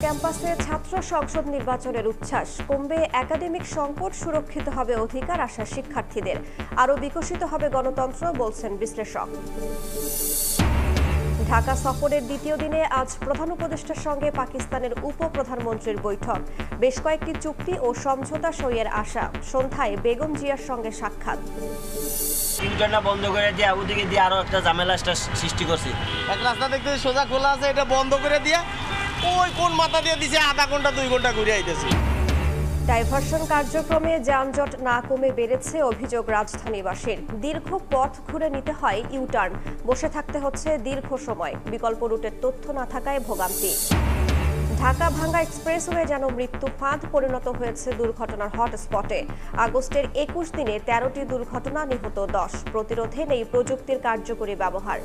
ক্যাম্পাসে ছাত্র সংসদ নির্বাচনের উচ্ছ্বাস, কমবে একাডেমিক সংকট, সুরক্ষিত হবে অধিকার, আশা শিক্ষার্থীদের। আরও বিকশিত হবে গণতন্ত্র, বলছেন বিশ্লেষক। ঢাকা সফরের দ্বিতীয় দিনে আজ প্রধান উপদেষ্টার সঙ্গে পাকিস্তানের উপপ্রধানমন্ত্রীর বৈঠক। বেশ কয়েকটি চুক্তি ও সমঝোতা সইয়ের আশা। সন্ধ্যায় বেগম জিয়ার সঙ্গে সাক্ষাৎ। ইন্টারনা বন্ধ করে দিয়ে ওদিকে দিয়ে আরো একটা ঝামেলা সৃষ্টি করছি। এক রাস্তা দেখতে সোজা খোলা আছে, এটা বন্ধ করে দিয়া ওই কোন মাথা দিয়ে দিছে, আধা ঘন্টা 2 ঘন্টা ঘুরে আইতেছি। ডাইভারশন কার্যক্রমে যানজট না কমে বেড়েছে অভিযোগ রাজধানীবাসীর। দীর্ঘ পথ ঘুরে নিতে হয় ইউটার্ন, বসে থাকতে হচ্ছে দীর্ঘ সময়। বিকল্প রুটের তথ্য না থাকায় ভোগান্তি। ঢাকা ভাঙ্গা এক্সপ্রেসওয়ে যেন মৃত্যু ফাঁদ পরিণত হয়েছে দুর্ঘটনার হটস্পটে। আগস্টের 21 দিনে 13টি দুর্ঘটনা, নিহত 10। প্রতিরোধে নেই প্রযুক্তির কার্যকরী ব্যবহার।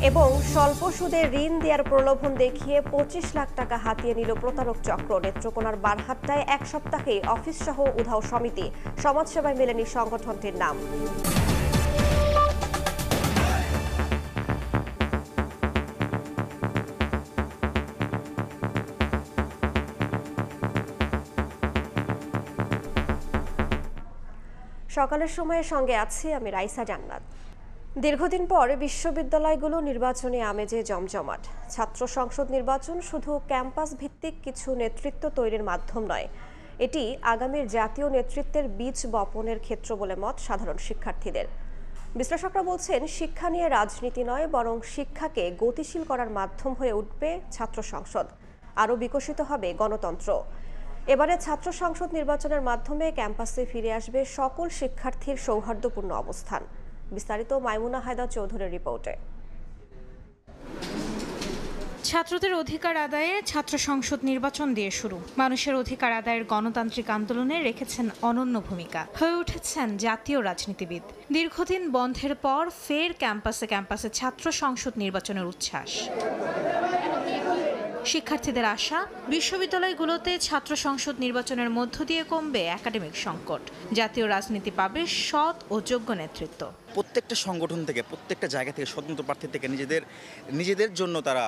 এবং স্বল্প সুদে ঋণ দেওয়ার প্রলোভন দেখিয়ে 25 লাখ টাকা হাতিয়ে নিল প্রতারক চক্র। নেত্রকোনার বারহাট্টায় 1 সপ্তাহে অফিস সহ উধাও সমিতি। সমাজসেবায় মেলেনি সংগঠনটির নাম। সকালের সময়ের সঙ্গে আছি আমি রাইসা জান্নাত। দীর্ঘদিন পর বিশ্ববিদ্যালয়গুলো নির্বাচনী আমেজে জমজমাট। ছাত্র সংসদ নির্বাচন শুধু ক্যাম্পাস ভিত্তিক কিছু নেতৃত্ব তৈরির মাধ্যম নয়, এটি আগামীর জাতীয় নেতৃত্বের বীজ বপনের ক্ষেত্র বলে মত সাধারণ শিক্ষার্থীদের। বিশ্লেষকরা বলছেন, শিক্ষা নিয়ে রাজনীতি নয়, বরং শিক্ষাকে গতিশীল করার মাধ্যম হয়ে উঠবে ছাত্র সংসদ। আরও বিকশিত হবে গণতন্ত্র। এবারে ছাত্র সংসদ নির্বাচনের মাধ্যমে ক্যাম্পাসে ফিরে আসবে সকল শিক্ষার্থীর সৌহার্দ্যপূর্ণ অবস্থান। বিস্তারিত মাইমুনা হায়দার চৌধুরীর রিপোর্টে। ছাত্রদের অধিকার আদায়ে ছাত্র সংসদ নির্বাচন দিয়ে শুরু। মানুষের অধিকার আদায়ের গণতান্ত্রিক আন্দোলনে রেখেছেন অনন্য ভূমিকা, হয়ে উঠেছেন জাতীয় রাজনীতিবিদ। দীর্ঘদিন বন্ধের পর ফের ক্যাম্পাসে ক্যাম্পাসে ছাত্র সংসদ নির্বাচনের উচ্ছ্বাস। শিক্ষার্থীদের আশা, বিশ্ববিদ্যালয়গুলোতে ছাত্র সংসদ নির্বাচনের মধ্য দিয়ে কমবে একাডেমিক সংকট। জাতীয় রাজনীতি পাবে সৎ ও যোগ্য নেতৃত্ব। প্রত্যেকটা সংগঠন থেকে, প্রত্যেকটা জায়গা থেকে, স্বতন্ত্র প্রার্থী থেকে নিজেদের জন্য তারা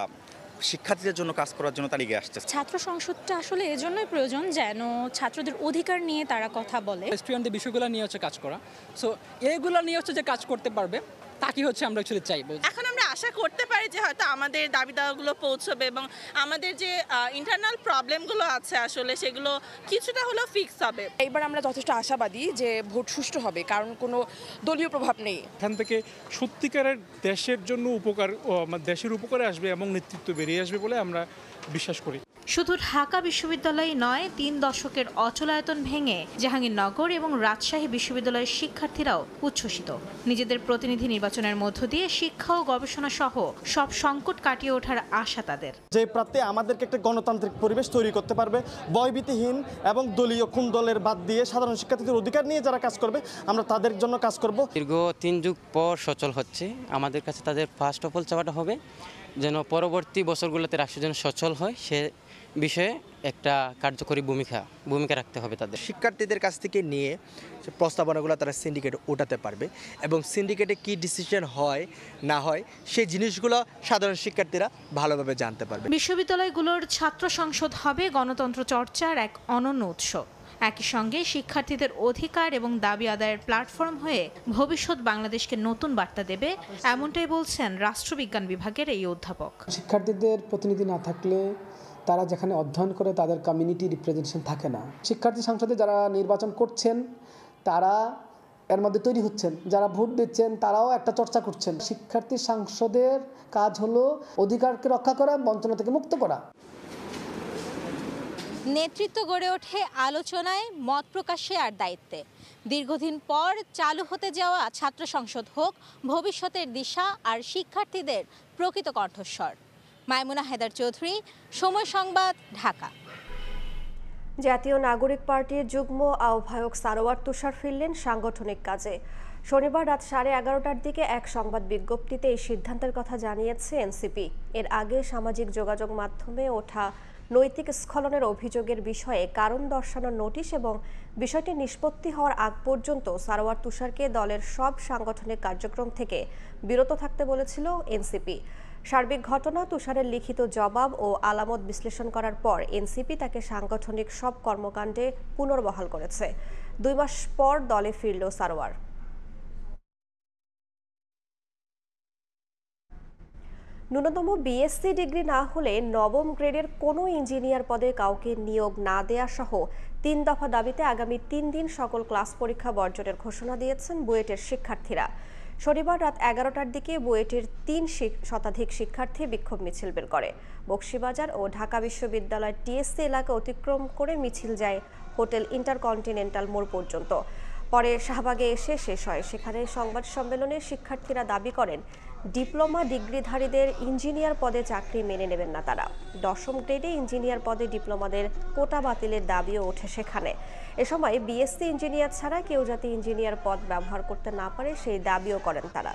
শিক্ষার্থীদের জন্য কাজ করার জন্য তারা এগিয়ে আসছে। ছাত্র সংসদটা আসলে এজন্যই প্রয়োজন যেন ছাত্রদের অধিকার নিয়ে তারা কথা বলে। স্টুডেন্টদের বিষয়গুলো নিয়ে কাজ করা, সো এইগুলো নিয়ে যে কাজ করতে পারবে তাকে আমরা অ্যাকচুয়ালি চাইবো। এখন আমরা আশা করতে পারি যে হয়তো আমাদের দাবি দাওয়াগুলো পৌঁছবে এবং আমাদের যে ইন্টারনাল প্রবলেমগুলো আছে আসলে সেগুলো কিছুটা হলেও ফিক্স হবে। এবার আমরা যথেষ্ট আশাবাদী যে ভোট সুষ্ঠু হবে, কারণ কোনো দলীয় প্রভাব নেই। এখান থেকে সত্যিকারের দেশের জন্য দেশের উপকারে আসবে এবং নেতৃত্ব বেরিয়ে আসবে বলে আমরা বিশ্বাস করি। শুধু ঢাকা বিশ্ববিদ্যালয় নয়, 3 দশকের অচলায়তন ভেঙে জাহাঙ্গীরনগর এবং রাজশাহী বিশ্ববিদ্যালয়ের শিক্ষার্থীরাও উচ্ছ্বসিত। নিজেদের প্রতিনিধি নির্বাচনের মধ্য দিয়ে শিক্ষা ও গবেষণা সহ সব সংকট কাটিয়ে ওঠার আশা তাদের। যে প্রার্থী আমাদেরকে একটা গণতান্ত্রিক পরিবেশ তৈরি করতে পারবে, ভয়ভীতিহীন এবং দলীয় কোন দলের বাদ দিয়ে সাধারণ শিক্ষার্থীদের অধিকার নিয়ে যারা কাজ করবে, আমরা তাদের জন্য কাজ করব। দীর্ঘ 3 যুগ পর সচল হচ্ছে, আমাদের কাছে তাদের ফার্স্ট অফ অল চাওয়াটা হবে যেন পরবর্তী বছরগুলোতে রাষ্ট্র যেন সচল হয়, সে বিষয়ে একটা কার্যকরী ভূমিকা রাখতে হবে তাদের। শিক্ষার্থীদের কাছ থেকে নিয়ে প্রস্তাবনাগুলো তারা সিন্ডিকেটে ওঠাতে পারবে এবং সিন্ডিকেটে কি ডিসিশন হয় না হয় সেই জিনিসগুলো সাধারণ শিক্ষার্থীরা ভালোভাবে জানতে পারবে। বিশ্ববিদ্যালয়গুলোর ছাত্র সংসদ হবে গণতন্ত্র চর্চার এক অনন্য উৎস। একই সঙ্গে শিক্ষার্থীদের অধিকার এবং দাবি আদায়ের প্ল্যাটফর্ম হয়ে ভবিষ্যৎ বাংলাদেশকে নতুন বার্তা দেবে, এমনটাই বলছেন রাষ্ট্রবিজ্ঞান বিভাগের এই অধ্যাপক। শিক্ষার্থীদের প্রতিনিধি না থাকলে তারা যেখানে অধ্যয়ন করে তাদের কমিউনিটি রিপ্রেজেন্টেশন থাকে না। শিক্ষার্থী সংসদে যারা নির্বাচন করছেন তারা এর মধ্যে তৈরি হচ্ছেন, যারা ভোট দিচ্ছেন তারাও একটা চর্চা করছেন। শিক্ষার্থী সংসদের কাজ হলো অধিকারকে রক্ষা করা, বঞ্চনা থেকে মুক্ত করা। নেতৃত্ব গড়ে ওঠে আলোচনায়, মত প্রকাশে আর দায়িত্বে। দীর্ঘদিন পর চালু হতে যাওয়া ছাত্র সংসদ হোক ভবিষ্যতের দিশা আর শিক্ষার্থীদের প্রকৃত কণ্ঠস্বর। মাইমুনা হায়দার চৌধুরী, সময় সংবাদ, ঢাকা। জাতীয় নাগরিক পার্টির যুগ্ম আহ্বায়ক সারোয়ার তুষার ফিরলেন সাংগঠনিক কাজে। শনিবার রাত 11:30টার দিকে এক সংবাদ বিজ্ঞপ্তিতে এই সিদ্ধান্তের কথা জানিয়েছে এনসিপি। এর আগে সামাজিক যোগাযোগ মাধ্যমে ওঠা নৈতিক স্খলনের অভিযোগের বিষয়ে কারণ দর্শানোর নোটিশ এবং বিষয়টি নিষ্পত্তি হওয়ার আগ পর্যন্ত সারোয়ার তুষারকে দলের সব সাংগঠনিক কার্যক্রম থেকে বিরত থাকতে বলেছিল এনসিপি। সার্বিক ঘটনা, তুষারের লিখিত জবাব ও আলামত বিশ্লেষণ করার পর এনসিপি তাকে সাংগঠনিক সব কর্মকাণ্ডে পুনর্বহাল করেছে। 2 মাস পর দলে ফিরল সারোয়ার। ন্যূনতম বিএসসি ডিগ্রি না হলে নবম গ্রেডের কোনো ইঞ্জিনিয়ার পদে কাউকে নিয়োগ না দেয়া সহ 3 দফা দাবিতে আগামী 3 দিন সকল ক্লাস পরীক্ষা বর্জনের ঘোষণা দিয়েছেন বুয়েটের শিক্ষার্থীরা। শনিবার রাত 11টার দিকে বুয়েটের 3 শতাধিক শিক্ষার্থী বিক্ষোভ মিছিল বের করে। বকশীবাজার ও ঢাকা বিশ্ববিদ্যালয়ের টিএসসি এলাকা অতিক্রম করে মিছিল যায় হোটেল ইন্টারকন্টিনেন্টাল মোড় পর্যন্ত। পরে শাহবাগে এসে শেষ হয়। সেখানে সংবাদ সম্মেলনে শিক্ষার্থীরা দাবি করেন ডিপ্লোমা ডিগ্রিধারীদের ইঞ্জিনিয়ার পদে চাকরি মেনে নেবেন না তারা। 10ম গ্রেডে ইঞ্জিনিয়ার পদে ডিপ্লোমাদের কোটা বাতিলের দাবিও ওঠে সেখানে। এ সময় বিএসসি ইঞ্জিনিয়ার ছাড়া কেউ যাতে ইঞ্জিনিয়ার পদ ব্যবহার করতে না পারে সেই দাবিও করেন তারা।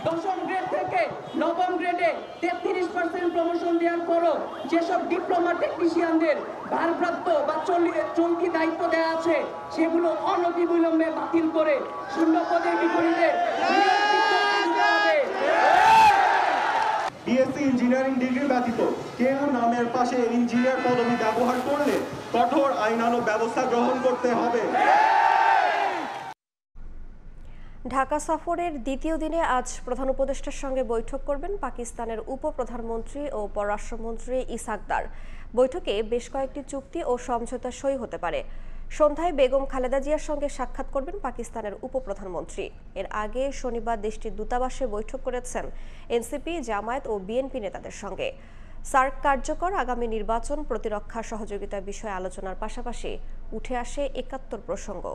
দশম গ্রেড থেকে নবম গ্রেডে 33% প্রমোশন দেওয়ার পরও যেসব ডিপ্লোমা টেকনিশিয়ানদের ভারপ্রাপ্ত বা চলতি দায়িত্ব দেওয়া আছে সেগুলো অনতিবিলম্বে বাতিল করে শূন্য পদের বিপরীতে বিএসসি ইঞ্জিনিয়ারিং ডিগ্রি ব্যতীত কেউ নামের পাশে ইঞ্জিনিয়ার পদবি ব্যবহার করলে কঠোর আইনানুগ ব্যবস্থা গ্রহণ করতে হবে। ঢাকা সফরের দ্বিতীয় দিনে আজ প্রধান উপদেষ্টার সঙ্গে বৈঠক করবেন পাকিস্তানের উপপ্রধানমন্ত্রী ও পররাষ্ট্রমন্ত্রী ইসহাক দার। বৈঠকে বেশ কয়েকটি চুক্তি ও সমঝোতা সই হতে পারে। সন্ধ্যায় বেগম খালেদা জিয়ার সঙ্গে সাক্ষাৎ করবেন পাকিস্তানের উপপ্রধানমন্ত্রী। এর আগে শনিবার দেশটির দূতাবাসে বৈঠক করেছেন এনসিপি, জামায়াত ও বিএনপি নেতাদের সঙ্গে। সার্ক কার্যকর, আগামী নির্বাচন, প্রতিরক্ষা সহযোগিতা বিষয়ে আলোচনার পাশাপাশি উঠে আসে ৭১ প্রসঙ্গ।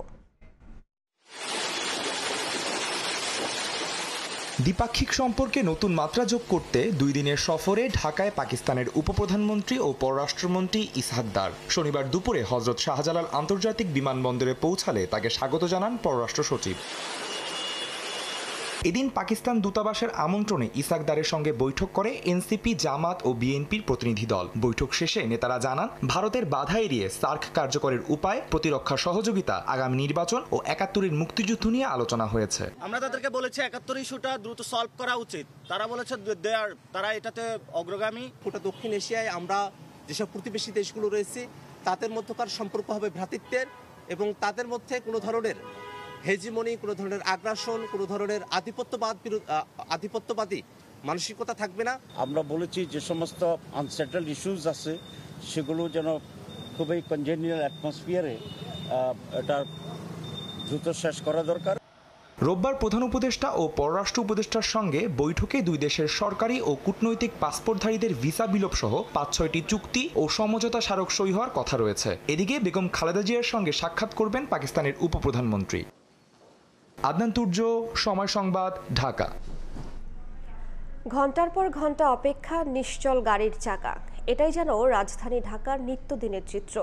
দ্বিপাক্ষিক সম্পর্কে নতুন মাত্রা যোগ করতে 2 দিনের সফরে ঢাকায় পাকিস্তানের উপপ্রধানমন্ত্রী ও পররাষ্ট্রমন্ত্রী ইসহাক দার। শনিবার দুপুরে হযরত শাহজালাল আন্তর্জাতিক বিমানবন্দরে পৌঁছালে তাকে স্বাগত জানান পররাষ্ট্র সচিব। এদিন পাকিস্তান দূতাবাসের আমন্ত্রণে ইসহাক দারের সঙ্গে বৈঠক করে এনসিপি, জামাত ও বিএনপির প্রতিনিধি দল। বৈঠক শেষে নেতারা জানান ভারতের বাধা এড়িয়ে সার্ক কার্যকরের উপায়, প্রতিরক্ষা সহযোগিতা, আগামী নির্বাচন ও ৭১-এর মুক্তিযুদ্ধ নিয়ে আলোচনা হয়েছে। আমরা তাদেরকে বলেছি ৭১ ইস্যুটা দ্রুত সলভ করা উচিত। তারা বলেছে তারা এটাতে অগ্রগামী। গোটা দক্ষিণ এশিয়ায় আমরা যেসব প্রতিবেশী দেশগুলো রয়েছে তাদের মধ্যকার সম্পর্ক হবে ভ্রাতৃত্বের এবং তাদের মধ্যে কোনো ধরনের হেজিমনি, কোনো ধরনের আগ্রাসন, কোনো ধরনের আধিপত্যবাদী মানসিকতা থাকবে না। আমরা বলেছি যে সমস্ত আনসেটেলড ইস্যুস আছে সেগুলো যেন খুবই কনজেনিয়াল অ্যাটমসফিয়ারে এটা দ্রুত শেষ করা দরকার। রোববার প্রধান উপদেষ্টা ও পররাষ্ট্র উপদেষ্টার সঙ্গে বৈঠকে 2 দেশের সরকারি ও কূটনৈতিক পাসপোর্টধারীদের ভিসা বিলোপ সহ 5-6টি চুক্তি ও সমঝোতা স্মারক সই হওয়ার কথা রয়েছে। এদিকে বেগম খালেদা জিয়ার সঙ্গে সাক্ষাৎ করবেন পাকিস্তানের উপপ্রধানমন্ত্রী। আদনান তুর্য, সময় সংবাদ, ঢাকা। ঘন্টার পর ঘন্টা অপেক্ষা, নিশ্চল গাড়ির চাকা, এটাই যেন রাজধানী ঢাকার নিত্যদিনের চিত্র।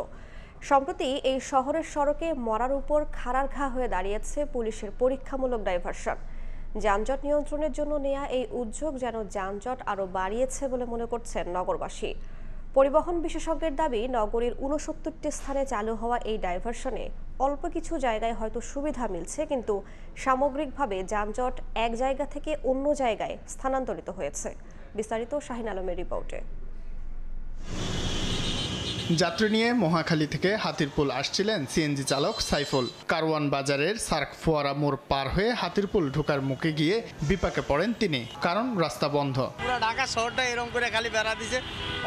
সম্প্রতি এই শহরের সড়কে মরার উপর খাড়ার ঘা হয়ে দাঁড়িয়েছে পুলিশের পরীক্ষামূলক ডাইভারশন। যানজট নিয়ন্ত্রণের জন্য নেওয়া এই উদ্যোগ যেন যানজট আরও বাড়িয়েছে বলে মনে করছেন নগরবাসী। পরিবহন বিশেষজ্ঞের দাবি, নগরীর ৬৯টি স্থানে চালু হওয়া এই ডাইভারশনে অল্প কিছু জায়গায় হয়তো সুবিধা মিলছে, কিন্তু সামগ্রিকভাবে যানজট এক জায়গা থেকে অন্য জায়গায় স্থানান্তরিত হয়েছে। বিস্তারিত শাহিন আলমের রিপোর্টে। যাত্রী নিয়ে মহাখালী থেকে হাতিরপুল আসছিলেন সিএনজি চালক সাইফুল। কারওয়ান বাজারের সার্ক ফোয়ারা মোড় পার হয়ে হাতিরপুল ঢোকার মুখে গিয়ে বিপাকে পড়েন তিনি, কারণ রাস্তা বন্ধ। পুরো ঢাকা শহরটা এরকম করে খালি বেড়া দিছে,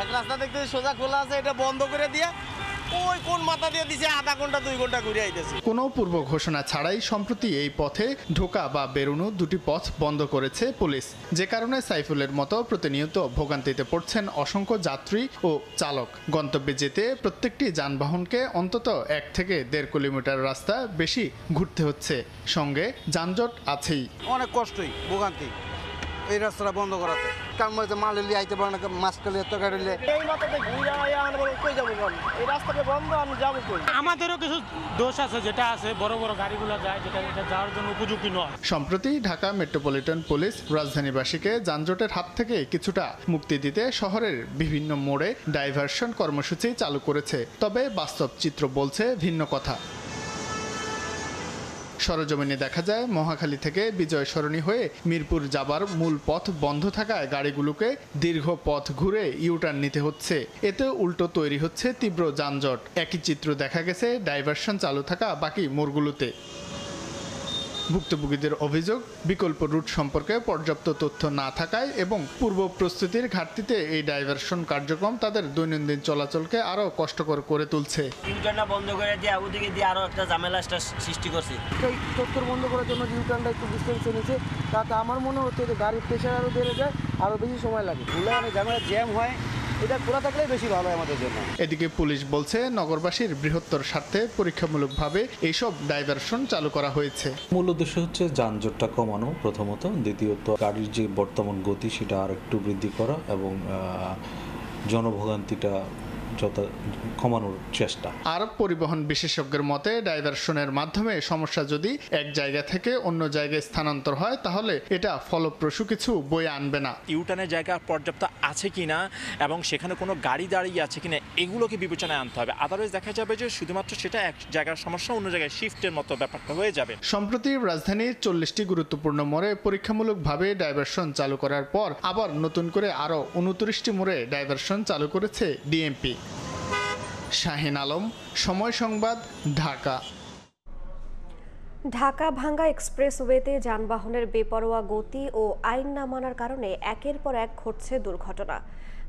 এক রাস্তা দেখতে সোজা খোলা আছে, এটা বন্ধ করে দিয়ে ওই কোন মাথা দিয়ে দিছে, আধা ঘন্টা 2 ঘন্টা ঘুরে আইতেছে। কোনো পূর্ব ঘোষণা ছাড়াই সম্প্রতি এই পথে ঢোকা বা বেরোনো 2টি পথ বন্ধ করেছে পুলিশ, যে কারণে সাইফুলের মতো প্রতিনিয়ত ভোগান্তিতে পড়ছেন অসংখ্য যাত্রী ও চালক। গন্তব্যে যেতে প্রত্যেকটি যানবাহনকে অন্তত 1 থেকে 1.5 কিলোমিটার রাস্তা বেশি ঘুরতে হচ্ছে, সঙ্গে যানজট আছেই। অনেক কষ্টই, ভোগান্তি এই রাস্তাটা বন্ধ করাতে। কারণ মাল আইতে পারে না, মাছ কালে তরকারিলে এই মাথাতে ঘুরে কই যাবো, এই রাস্তাটা বন্ধ, আমি যাবো কই? আমাদেরও কিছু দোষ আছে, যেটা আছে বড় বড় গাড়িগুলো যায়, যেটা যাওয়ার জন্য উপযোগী নয়। সম্প্রতি ঢাকা মেট্রোপলিটন পুলিশ রাজধানীবাসীকে যানজটের হাত থেকে কিছুটা মুক্তি দিতে শহরের বিভিন্ন মোড়ে ডাইভারশন কর্মসূচি চালু করেছে। তবে বাস্তব চিত্র বলছে ভিন্ন কথা। সরেজমিনে দেখা যায় মহাখালী থেকে বিজয় সরণি হয়ে মিরপুর যাবার মূল পথ বন্ধ থাকায় গাড়িগুলোকে দীর্ঘ পথ ঘুরে ইউটার্ন নিতে হচ্ছে। এতে উল্টো তৈরি হচ্ছে তীব্র যানজট। একই চিত্র দেখা গেছে ডাইভারশন চালু থাকা বাকি মোড়গুলোতে। ভুক্তভোগীদের অভিযোগ, বিকল্প রুট সম্পর্কে পর্যাপ্ত তথ্য না থাকায় এবং পূর্ব প্রস্তুতির ঘাটতিতে এই ডাইভারশন কার্যক্রম তাদের দৈনন্দিন চলাচলকে আরও কষ্টকর করে তুলছে। ইউটার্নটা বন্ধ করে দিয়ে ওদিকে দিয়ে আরও একটা ঝামেলা সৃষ্টি করছে। এই চত্বর বন্ধ করার জন্য ইউটার্নটা একটু ডিস্টেন্সে নিচ্ছে, তাতে আমার মনে হচ্ছে যে গাড়ির প্রেশার আরও বেড়ে যায়, আরও বেশি সময় লাগে। অনেক ঝামেলা জ্যাম হয়, এটা খোলা থাকলেই বেশি ভালো হয় আমাদের জন্য। এদিকে পুলিশ বলছে নগরবাসীর বৃহত্তর স্বার্থে পরীক্ষামূলকভাবে এইসব ডাইভারশন চালু করা হয়েছে। মূল উদ্দেশ্য হচ্ছে যানজটটা কমানো প্রথমত, দ্বিতীয়ত গাড়ির যে বর্তমান গতি সেটা আর একটু বৃদ্ধি করা এবং জনভোগান্তিটা কমানোর চেষ্টা। আর পরিবহন বিশেষজ্ঞের মতে ডাইভারশনের মাধ্যমে সমস্যা যদি এক জায়গা থেকে অন্য জায়গায় স্থানান্তর হয় তাহলে এটা ফলপ্রসূ কিছু বয়ে আনবে না। ইউটার্নের জায়গা পর্যাপ্ত আছে কিনা এবং সেখানে কোনো গাড়ি দাঁড়িয়ে আছে কিনা এগুলোকে বিবেচনায় আনতে হবে। আদারওয়াইজ দেখা যাবে যে শুধুমাত্র সেটা এক জায়গার সমস্যা অন্য জায়গায় শিফটের মতো ব্যাপারটা হয়ে যাবে। সম্প্রতি রাজধানীর 40টি গুরুত্বপূর্ণ মোড়ে পরীক্ষামূলকভাবে ডাইভারশন চালু করার পর আবার নতুন করে আরও 29টি মোড়ে ডাইভারশন চালু করেছে ডিএমপি। শাহিন আলম, সময় সংবাদ, ঢাকা। ঢাকা ভাঙ্গা এক্সপ্রেসওয়েতে যানবাহনের বেপরোয়া গতি ও আইন না মানার কারণে একের পর এক ঘটছে দুর্ঘটনা।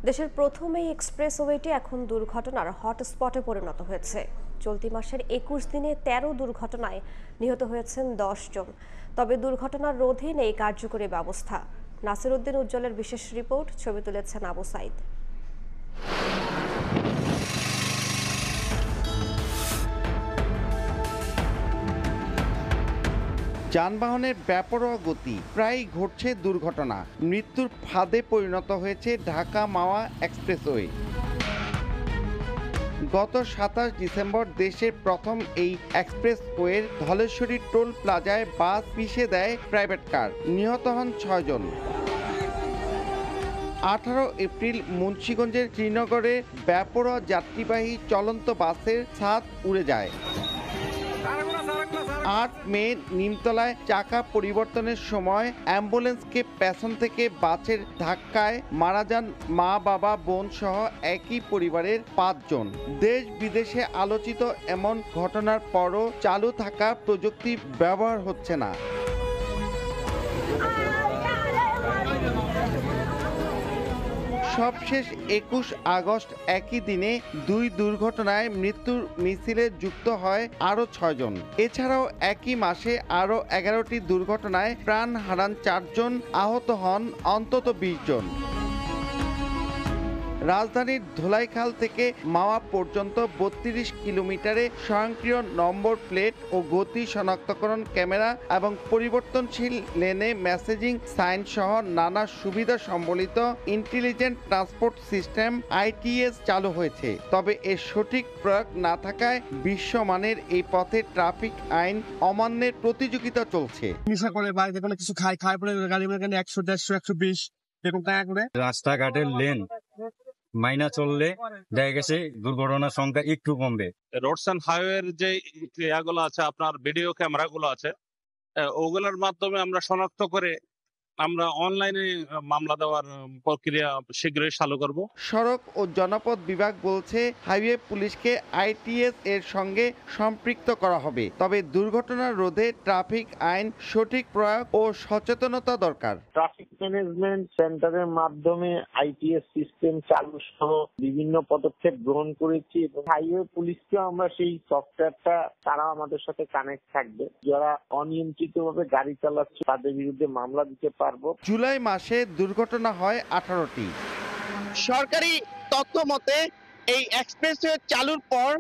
দেশের প্রথম এই এক্সপ্রেসওয়েটি এখন দুর্ঘটনার হটস্পটে পরিণত হয়েছে। চলতি মাসের 21 দিনে 13 দুর্ঘটনায় নিহত হয়েছেন 10 জন। তবে দুর্ঘটনার রোধে নেই কার্যকরী ব্যবস্থা। নাসির উদ্দিন উজ্জ্বলের বিশেষ রিপোর্ট, ছবি তুলেছেন আবু সাইদ। যানবাহনের বেপরোয়া গতি, প্রায়ই ঘটছে দুর্ঘটনা। মৃত্যুর ফাঁদে পরিণত হয়েছে ঢাকা মাওয়া এক্সপ্রেসওয়ে। গত 27 ডিসেম্বর দেশের প্রথম এই এক্সপ্রেসওয়ের ধলেশ্বরী টোল প্লাজায় বাস পিষে দেয় প্রাইভেট কার। নিহত হন 6 জন। 18 এপ্রিল মুন্সিগঞ্জের শ্রীনগরে বেপরোয়া যাত্রীবাহী চলন্ত বাসের ছাদ উড়ে যায়। 8 মে নিমতলায় চাকা পরিবর্তনের সময় অ্যাম্বুলেন্সকে পেছন থেকে বাসের ধাক্কায় মারা যান মা, বাবা, বোন সহ একই পরিবারের 5 জন। দেশ বিদেশে আলোচিত এমন ঘটনার পরও চালু থাকা প্রযুক্তি ব্যবহার হচ্ছে না। সবশেষ 21 আগস্ট একই দিনে 2 দুর্ঘটনায় মৃত্যুর মিছিলে যুক্ত হয় আরও 6 জন। এছাড়াও একই মাসে আরও 11টি দুর্ঘটনায় প্রাণ হারান 4 জন, আহত হন অন্তত 20 জন। রাজধানীর ধোলাইখাল থেকে মাওয়া পর্যন্ত 32 কিলোমিটারে স্বয়ংক্রিয় নম্বর প্লেট ও গতি শনাক্তকরণ ক্যামেরা এবং পরিবর্তনশীল লেনে মেসেজিং সাইন সহ নানা সুবিধা সম্বলিত ইন্টেলিজেন্ট ট্রান্সপোর্ট সিস্টেম ITS চালু হয়েছে। তবে এর সঠিক প্রয়োগ না থাকায় বিশ্বমানের এই পথে ট্রাফিক আইন অমান্যের প্রতিযোগিতা চলছে। কিছু খায় পরে গাড়ি 100, 150, 120 এরকম টাকা করে। রাস্তাঘাটের লেন মাইনা চললে দেখা গেছে দুর্ঘটনার সংখ্যা একটু কমবে। রোডস অ্যান্ড হাইওয়ের যে ইয়াগুলো আছে, আপনার ভিডিও ক্যামেরাগুলো আছে, ওগুলোর মাধ্যমে আমরা শনাক্ত করে আমরা অনলাইনে মামলা দেওয়ার প্রক্রিয়া শীঘ্রই চালু করব। সড়ক ও জনপথ বিভাগ বলছে হাইওয়ে পুলিশকে ITS এর সঙ্গে সম্পৃক্ত করা হবে। তবে দুর্ঘটনা রোধে ট্রাফিক আইন সঠিক প্রয়োগ ও সচেতনতা দরকার। ট্রাফিক ম্যানেজমেন্ট সেন্টারের মাধ্যমে ITS সিস্টেম চালু সহ বিভিন্ন পদক্ষেপ গ্রহণ করেছি এবং হাইওয়ে পুলিশকে আমরা সেই সফটওয়্যারটা তারা আমাদের সাথে কানেক্ট থাকবে। যারা অনিয়ন্ত্রিতভাবে গাড়ি চালাচ্ছে তাদের বিরুদ্ধে মামলা দিতে পারে। জুলাই মাসে দুর্ঘটনা হয় 18টি। সরকারি তথ্য মতে এই এক্সপ্রেসওয়ে চালুর পর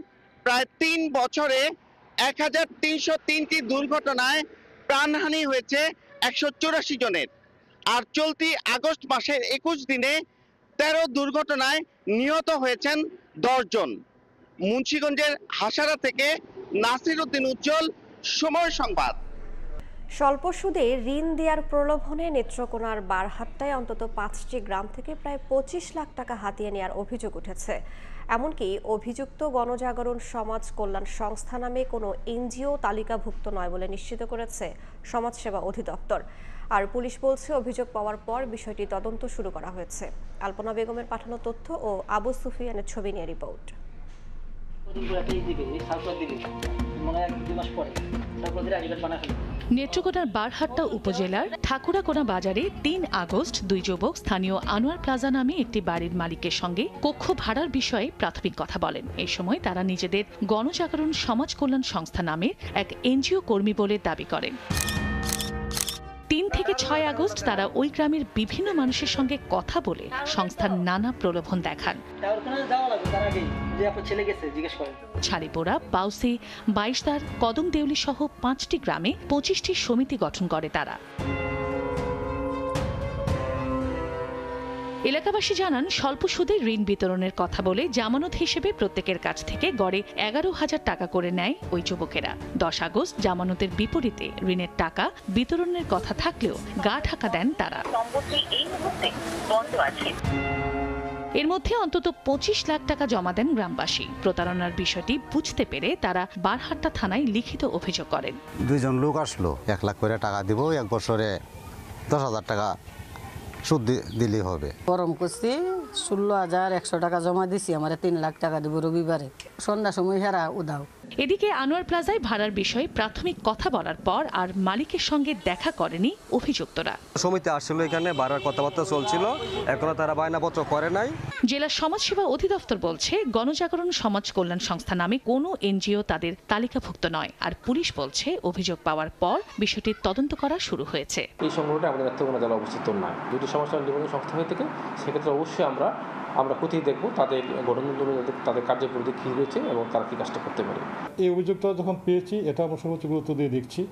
প্রায় 3 বছরে 1303টি দুর্ঘটনায় প্রাণহানি হয়েছে 184 জনের। আর চলতি আগস্ট মাসের 21 দিনে 13 দুর্ঘটনায় নিহত হয়েছেন 10 জন। মুন্সিগঞ্জের হাসারা থেকে নাসির উদ্দিন উজ্জ্বল, সময় সংবাদ। স্বল্প সুদে ঋণ দেওয়ার প্রলোভনে নেত্রকোনার বারহাট্টায় অন্তত 5টি গ্রাম থেকে প্রায় 25 লাখ টাকা হাতিয়ে নেওয়ার অভিযোগ উঠেছে। এমনকি অভিযুক্ত গণজাগরণ সমাজ কল্যাণ সংস্থা নামে কোনো এনজিও তালিকাভুক্ত নয় বলে নিশ্চিত করেছে সমাজসেবা অধিদপ্তর। আর পুলিশ বলছে অভিযোগ পাওয়ার পর বিষয়টি তদন্ত শুরু করা হয়েছে। আলপনা বেগমের পাঠানো তথ্য ও আবু সুফিয়ানের ছবি নিয়ে রিপোর্ট। নেত্রকোনার বারহাট্টা উপজেলার ঠাকুরাকোনা বাজারে ৩ আগস্ট 2 যুবক স্থানীয় আনোয়ার প্লাজা নামে একটি বাড়ির মালিকের সঙ্গে কক্ষ ভাড়ার বিষয়ে প্রাথমিক কথা বলেন। এই সময় তারা নিজেদের গণজাগরণ সমাজ কল্যাণ সংস্থা নামের এক এনজিও কর্মী বলে দাবি করেন। 3 থেকে 6 আগস্ট তারা ওই গ্রামের বিভিন্ন মানুষের সঙ্গে কথা বলে সংস্থার নানা প্রলোভন দেখান। ছাড়িপোড়া, বাউসি, বাইশদার, কদম দেউলি সহ 5টি গ্রামে 25টি সমিতি গঠন করে তারা। এলাকাবাসী জানান স্বল্প সুদে ঋণ বিতরণের কথা বলে জামানত হিসেবে প্রত্যেকের কাছ থেকে গড়ে 11,000 টাকা করে নেয় ওই যুবকেরা। 10 আগস্ট জামানতের বিপরীতে ঋণের টাকা বিতরণের কথা থাকলেও গা ঢাকা দেন তারা। এর মধ্যে অন্তত 25 লাখ টাকা জমা দেন গ্রামবাসী। প্রতারণার বিষয়টি বুঝতে পেরে তারা বারহাট্টা থানায় লিখিত অভিযোগ করেন। 2 জন লোক আসলো, 1 লাখ করে টাকা দিব, 1 বছরে 10,000 টাকা সুদ দিলেই হবে। গরম করছি 16,100 টাকা জমা দিছি, আমার 3 লাখ টাকা দিব রবিবারে। সন্ধ্যার সময় হেরা উদাও। এদিকে আনোয়ার প্লাজায় ভাড়ার বিষয়ে প্রাথমিক কথা বলার পর আর মালিকের সঙ্গে দেখা করেনি অভিযুক্তরা। সমিতি আসছিল, এখানে ভাড়ার কথাবার্তা চলছিল, এখনো তারা বায়নাপত্র করে নাই। জেলা সমাজসেবা অধিদপ্তর বলছে গণজাগরণ সমাজ কল্যাণ সংস্থা নামে কোনো এনজিও তাদের তালিকাভুক্ত নয়। আর পুলিশ বলছে অভিযোগ পাওয়ার পর বিষয়টির তদন্ত করা শুরু হয়েছে। এই সংগঠনটা আমাদের নেত্রকোনা জেলা অবস্থিত নয়, যদি সমাজ নিবন্ধন সংস্থা হয়ে থাকে সেক্ষেত্রে অবশ্যই আমরা খতিয়ে দেখব তাদের গঠন তাদের কার্যপরিধি কী রয়েছে এবং তারা কী কাজটা করতে পারে। এই অভিযোগটা যখন পেয়েছি এটা আমরা সর্বোচ্চ গুরুত্ব দিয়ে দেখছি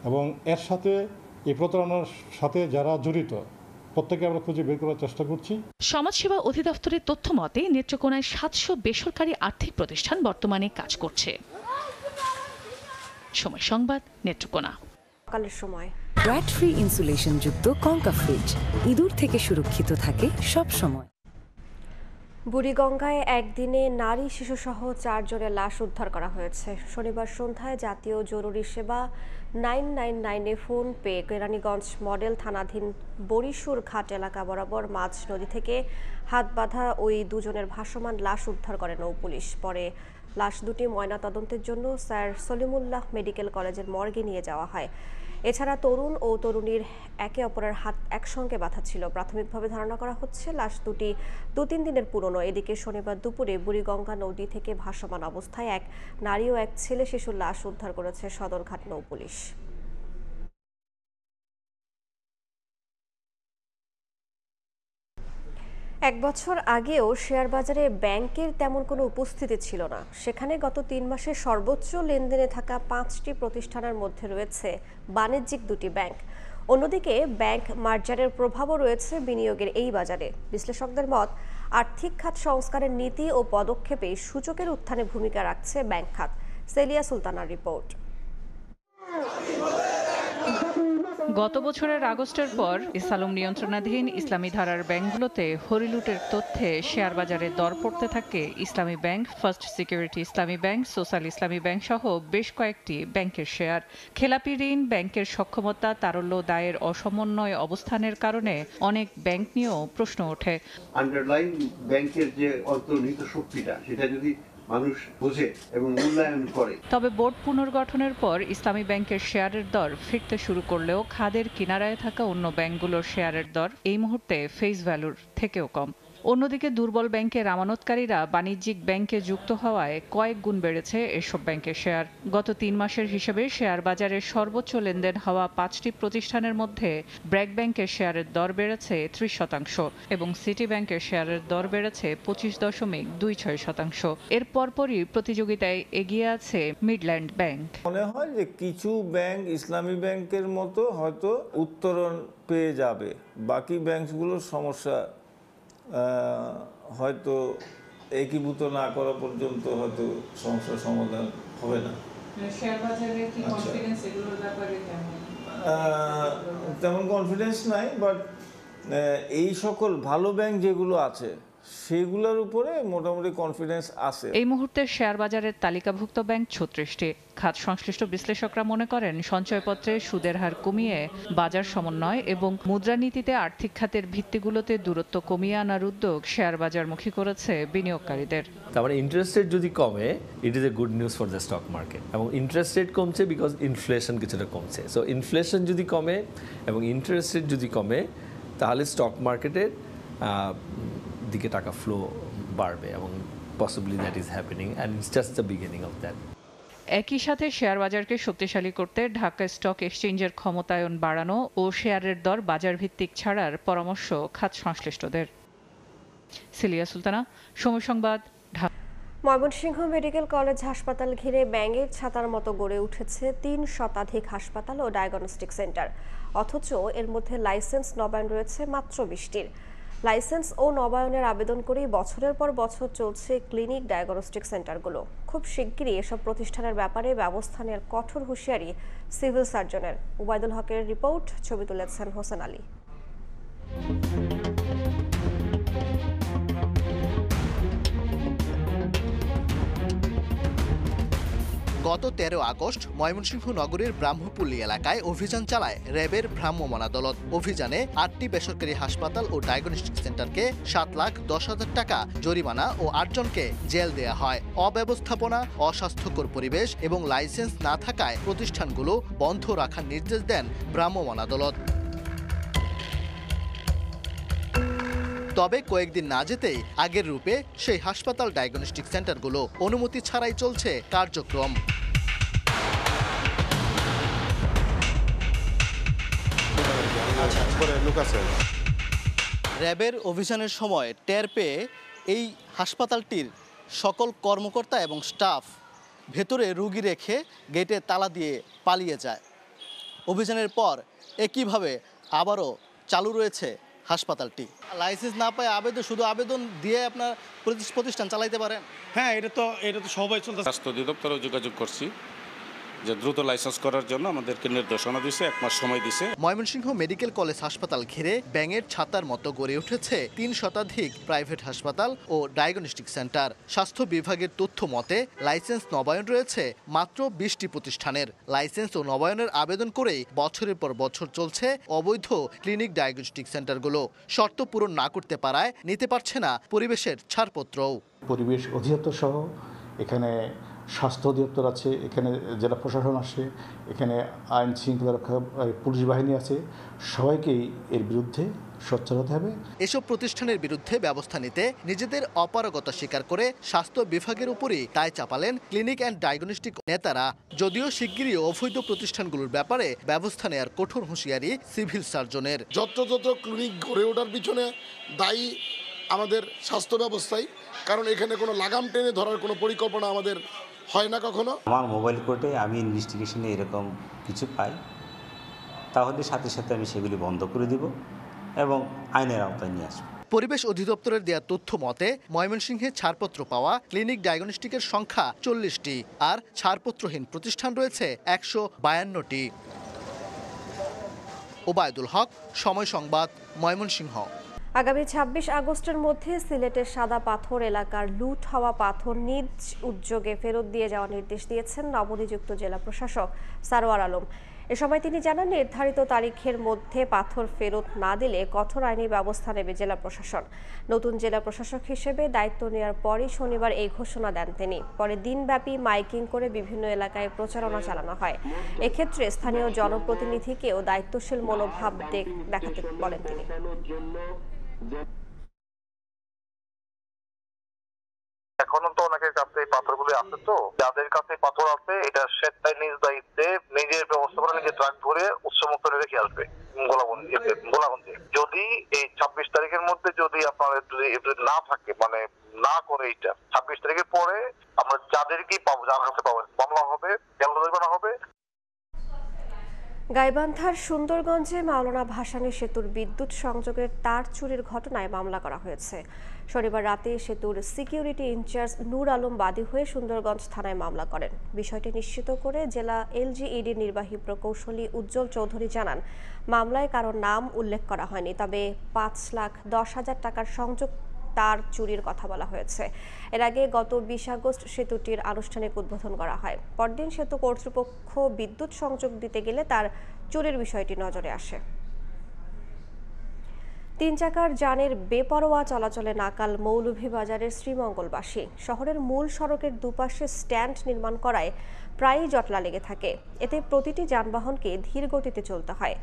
এবং এর সাথে এই প্রতারণার সাথে যারা জড়িত প্রত্যেকে আমরা খুঁজে বের করার চেষ্টা করছি। সমাজসেবা অধিদপ্তরের তথ্য মতে নেত্রকোনায় 700 বেসরকারি আর্থিক প্রতিষ্ঠান বর্তমানে কাজ করছে। সময় সংবাদ, নেত্রকোনা। সকালের সময় রাট ফ্রি ইনসুলেশন যুক্ত কঙ্কা ফ্রিজ ইঁদুর থেকে সুরক্ষিত থাকে সব সময়। বুড়িগঙ্গায় একদিনে নারী শিশুসহ 4 জনের লাশ উদ্ধার করা হয়েছে। শনিবার সন্ধ্যায় জাতীয় জরুরি সেবা 999-এ ফোন পেয়ে কেরানীগঞ্জ মডেল থানাধীন বরিশুর ঘাট এলাকা বরাবর মাঝ নদী থেকে হাত বাঁধা ওই 2 জনের ভাসমান লাশ উদ্ধার করে নৌ পুলিশ। পরে লাশ দুটি ময়নাতদন্তের জন্য স্যার সলিমুল্লাহ মেডিকেল কলেজের মর্গে নিয়ে যাওয়া হয়। এছাড়া তরুণ ও তরুণীর একে অপরের হাত একসঙ্গে বাঁধা ছিল। প্রাথমিকভাবে ধারণা করা হচ্ছে লাশ দুটি 2-3 দিনের পুরনো। এদিকে শনিবার দুপুরে বুড়িগঙ্গা নদী থেকে ভাসমান অবস্থায় এক নারী ও এক ছেলে শিশুর লাশ উদ্ধার করেছে সদরঘাট নৌ পুলিশ। এক বছর আগেও শেয়ার বাজারে ব্যাংকের তেমন কোনো উপস্থিতি ছিল না। সেখানে গত 3 মাসে সর্বোচ্চ লেনদেনে থাকা 5টি প্রতিষ্ঠানের মধ্যে রয়েছে বাণিজ্যিক 2টি ব্যাংক। অন্যদিকে ব্যাংক মার্জারের প্রভাবও রয়েছে বিনিয়োগের এই বাজারে। বিশ্লেষকদের মত, আর্থিক খাত সংস্কারের নীতি ও পদক্ষেপে সূচকের উত্থানে ভূমিকা রাখছে ব্যাংক খাত। সেলিয়া সুলতানার রিপোর্ট। গত বছরের আগস্টের পর ইসলাম নিয়ন্ত্রণাধীন ইসলামী ধারার ব্যাংকগুলোতে হরিলুটের তথ্যে শেয়ার বাজারে দর পড়তে থাকে ইসলামী ব্যাংক, ফার্স্ট সিকিউরিটি ইসলামী ব্যাংক, সোশ্যাল ইসলামী ব্যাংক সহ বেশ কয়েকটি ব্যাংকের শেয়ার। খেলাপি ঋণ, ব্যাংকের সক্ষমতা, তারল্য দায়ের অসমন্বয় অবস্থানের কারণে অনেক ব্যাংক নিয়েও প্রশ্ন ওঠে। আন্ডারলাইন ব্যাংকের যে অন্তর্নিহিত শক্তিটা সেটা যদি মানুষ বোঝে এবং মূল্যায়ন করে। তবে বোর্ড পুনর্গঠনের পর ইসলামী ব্যাংকের শেয়ারের দর ফিরতে শুরু করলেও খাদের কিনারায় থাকা অন্য ব্যাংকগুলোর শেয়ারের দর এই মুহূর্তে ফেস ভ্যালুর থেকেও কম। অন্যদিকে দুর্বল ব্যাংকের আমানতকারীরা বাণিজ্যিক ব্যাংকে যুক্ত হওয়ায় কয়েক গুণ বেড়েছে এসব ব্যাংকের শেয়ার। গত 3 মাসের হিসেবে শেয়ার বাজারে সর্বোচ্চ লেনদেন হওয়া 5টি প্রতিষ্ঠানের মধ্যে ব্র্যাক ব্যাংকের শেয়ারের দর বেড়েছে 30% এবং সিটি ব্যাংকের শেয়ারের দর বেড়েছে 25.26%। এর পরপরই প্রতিযোগিতায় এগিয়ে আছে মিডল্যান্ড ব্যাংক। মনে হয় যে কিছু ব্যাংক ইসলামী ব্যাংকের মতো হয়তো উত্তরণ পেয়ে যাবে, বাকি ব্যাংকগুলোর সমস্যা হয়তো একীভূত না করা পর্যন্ত হয়তো সমস্যার সমাধান হবে না। তেমন কনফিডেন্স নাই, বাট এই সকল ভালো ব্যাংক যেগুলো আছে সেগুলোর উপরে মোটামুটি কনফিডেন্স আছে। এই মুহূর্তে শেয়ার বাজারের তালিকাভুক্ত ব্যাংক 36টি। খাত সংশ্লিষ্ট বিশ্লেষকরা মনে করেন সঞ্চয়পত্রে সুদের হার কমিয়ে বাজার সমন্বয় এবং মুদ্রানীতিতে আর্থিক খাতের ভিত্তিগুলোতে দূরত্ব কমিয়ে আনার উদ্যোগ শেয়ার বাজারমুখী করেছে বিনিয়োগকারীদের। তারপরে ইন্টারেস্ট রেট যদি কমে, it is a good news for the stock market. এবং ইন্টারেস্ট রেট কমছে বিকজ ইনফ্লেশন কিছুটা কমছে। সো ইনফ্লেশন যদি কমে এবং ইন্টারেস্ট রেট যদি কমে, তাহলে স্টক মার্কেটের দিকে টাকা ফ্লো বাড়বে এবং possibly that is happening and it's just the beginning of that. একই সাথে শেয়ার বাজারকে শক্তিশালী করতে ঢাকা স্টক এক্সচেঞ্জের ক্ষমতায়ন বাড়ানো ও শেয়ারের দর বাজার ভিত্তিক ছাড়ার পরামর্শ খাত সংশ্লিষ্টদের। সিলিয়া সুলতানা, সময় সংবাদ, ঢাকা। ময়মনসিংহ মেডিকেল কলেজ হাসপাতাল ঘিরে ব্যাঙের ছাতার মতো গড়ে উঠেছে 3 শতাধিক হাসপাতাল ও ডায়াগনস্টিক সেন্টার, অথচ এর মধ্যে লাইসেন্স নবায়ন রয়েছে মাত্র 20টির। লাইসেন্স ও নবায়নের আবেদন করেই বছরের পর বছর চলছে ক্লিনিক ডায়াগনস্টিক সেন্টারগুলো। খুব শিগগিরই এসব প্রতিষ্ঠানের ব্যাপারে ব্যবস্থা নেওয়ার কঠোর হুঁশিয়ারি সিভিল সার্জনের। উবাইদুল হকের রিপোর্ট, ছবি তুলেছেন হোসেন আলী। গত 13 আগস্ট ময়মনসিংহ নগরীর ব্রাহ্মপল্লী এলাকায় অভিযান চালায় র্যাবের ভ্রাম্যমাণ আদালত। অভিযানে 8টি বেসরকারি হাসপাতাল ও ডায়াগনস্টিক সেন্টারকে 7,10,000 টাকা জরিমানা ও 8 জনকে জেল দেয়া হয়। অব্যবস্থাপনা, অস্বাস্থ্যকর পরিবেশ এবং লাইসেন্স না থাকায় প্রতিষ্ঠানগুলো বন্ধ রাখার নির্দেশ দেন ভ্রাম্যমাণ আদালত। তবে কয়েকদিন না যেতেই আগের রূপে সেই হাসপাতাল ডায়াগনস্টিক সেন্টারগুলো অনুমতি ছাড়াই চলছে কার্যক্রম। র্যাবের অভিযানের সময় টের পেয়ে এই হাসপাতালটির সকল কর্মকর্তা এবং স্টাফ ভেতরে রোগী রেখে গেটে তালা দিয়ে পালিয়ে যায়। অভিযানের পর একইভাবে আবারও চালু রয়েছে হাসপাতালটি। লাইসেন্স না পায় শুধু আবেদন দিয়ে আপনার প্রতিষ্ঠান চালাইতে পারেন? হ্যাঁ, এটা তো সবাই চলতে। স্বাস্থ্য অধিদপ্তরেও যোগাযোগ করছি যে দ্রুত লাইসেন্স করার জন্য আমাদেরকে নির্দেশনা দিয়েছে, 1 মাস সময় দিয়েছে। ময়মনসিংহ মেডিকেল কলেজ হাসপাতাল ঘিরে ব্যাঙের ছাতার মতো গড়ে উঠেছে 3 শতাধিক প্রাইভেট হাসপাতাল ও ডায়াগনস্টিক সেন্টার। স্বাস্থ্য বিভাগের তথ্য মতে লাইসেন্স নবায়ন রয়েছে মাত্র 20টি প্রতিষ্ঠানের। লাইসেন্স ও নবায়নের আবেদন করেই বছরের পর বছর চলছে অবৈধ ক্লিনিক ডায়াগনস্টিক সেন্টারগুলো। শর্ত পূরণ না করতে পারায় নিতে পারছে না পরিবেশের ছাড়পত্রও। পরিবেশ অধিদপ্তর সহ এখানে স্বাস্থ্য অধিদপ্তর আছে, এখানে জেলা প্রশাসন আছে, এখানে আইন শৃঙ্খলা রক্ষা পুলিশ বাহিনী আছে, সবাইকেই এর বিরুদ্ধে সোচ্চার হতে হবে। এসব প্রতিষ্ঠানের বিরুদ্ধে ব্যবস্থা নিতে নিজেদের অপারগতা স্বীকার করে স্বাস্থ্য বিভাগের উপরই দায় চাপালেন ক্লিনিক অ্যান্ড ডায়াগনস্টিক নেতারা। যদিও শিগগিরই অবৈধ প্রতিষ্ঠানগুলোর ব্যাপারে ব্যবস্থা নেওয়ার কঠোর হুঁশিয়ারি সিভিল সার্জনের। যত্রতত্র ক্লিনিক গড়ে ওঠার পিছনে দায়ী আমাদের স্বাস্থ্য ব্যবস্থায়, কারণ এখানে কোনো লাগাম টেনে ধরার কোনো পরিকল্পনা আমাদের হয় না কখনো। আমার মোবাইল কোর্টে আমি ইনভেস্টিগেশনে এরকম কিছু পাই, তাহলে সাথে সাথে আমি সেগুলি বন্ধ করে দিব এবং আইনের আওতায় নিয়ে আসবো। পরিবেশ অধিদপ্তরের দেয়া তথ্য মতে ময়মনসিংহে ছাড়পত্র পাওয়া ক্লিনিক ডায়াগনস্টিকের সংখ্যা 40টি আর ছাড়পত্রহীন প্রতিষ্ঠান রয়েছে 152টি। ওবায়দুল হক, সময় সংবাদ, ময়মনসিংহ। আগামী 26 আগস্টের মধ্যে সিলেটের সাদা পাথর এলাকার লুট হওয়া পাথর নিজ উদ্যোগে ফেরত দিয়ে যাওয়ার নির্দেশ দিয়েছেন নবনিযুক্ত জেলা প্রশাসক সারোয়ার আলম। এ সময় তিনি জানান, নির্ধারিত তারিখের মধ্যে পাথর ফেরত না দিলে কঠোর আইনি ব্যবস্থা নেবে জেলা প্রশাসন। নতুন জেলা প্রশাসক হিসেবে দায়িত্ব নেওয়ার পরই শনিবার এই ঘোষণা দেন তিনি। পরে দিনব্যাপী মাইকিং করে বিভিন্ন এলাকায় প্রচারণা চালানো হয়। এক্ষেত্রে স্থানীয় জনপ্রতিনিধিকেও দায়িত্বশীল মনোভাব দেখাতে বলেন তিনি। এখনো তো অনেকের কাছে পাথরগুলি আছে, তো যাদের কাছে পাথর আছে এটা স্বেচ্ছায় নিজ দায়িত্বে নিজের ব্যবস্থা করে নিজের ট্রাক ধরে উৎসমুক্ত রেখে আসবে গোলাগঞ্জে। যদি এই 26 তারিখের মধ্যে যদি আপনার না থাকে, মানে না করে এইটা 26 তারিখের পরে আমরা যাদেরকেই পাবো, যার কাছে পাবো, মামলা হবে, জেল জরিমানা হবে। গাইবান্ধার সুন্দরগঞ্জে মাওলানা ভাসানী সেতুর বিদ্যুৎ সংযোগের তার চুরির ঘটনায় মামলা করা হয়েছে। শনিবার রাতে সেতুর সিকিউরিটি ইনচার্জ নূর আলম বাদী হয়ে সুন্দরগঞ্জ থানায় মামলা করেন। বিষয়টি নিশ্চিত করে জেলা এলজিইডির নির্বাহী প্রকৌশলী উজ্জ্বল চৌধুরী জানান, মামলায় কারো নাম উল্লেখ করা হয়নি, তবে 5,10,000 টাকার সংযোগ তার চুরির কথা বলা হয়েছে। এর আগে গত 20 আগস্ট সেতুটির আনুষ্ঠানিক উদ্বোধন করা হয়। পরদিন সেতু কর্তৃপক্ষ বিদ্যুৎ সংযোগ দিতে গেলে তার চুরির বিষয়টি নজরে আসে। 3 চাকার যানের বেপরোয়া চলাচলে নাকাল মৌলভীবাজারের শ্রীমঙ্গলবাসী। শহরের মূল সড়কের দুপাশে স্ট্যান্ড নির্মাণ করায় প্রায়ই জটলা লেগে থাকে। এতে প্রতিটি যানবাহনকে ধীর গতিতে চলতে হয়,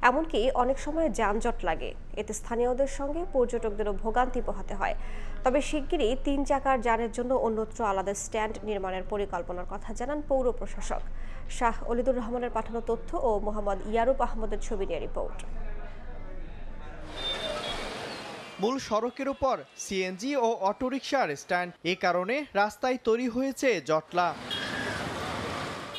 এমনকি অনেক সময় যানজট লাগে। এতে স্থানীয়দের সঙ্গে পর্যটকদেরও ভোগান্তি পোহাতে হয়। তবে শিগগিরই 3 চাকার যানের জন্য অন্যত্র আলাদা স্ট্যান্ড নির্মাণের পরিকল্পনার কথা জানান পৌর প্রশাসক। শাহ অলিদুর রহমানের পাঠানো তথ্য ও মোহাম্মদ ইয়ারুপ আহমদের ছবি নিয়ে রিপোর্ট। মূল সড়কের উপর সিএনজি ও অটোরিকশার স্ট্যান্ড, এ কারণে রাস্তায় তৈরি হয়েছে জটলা।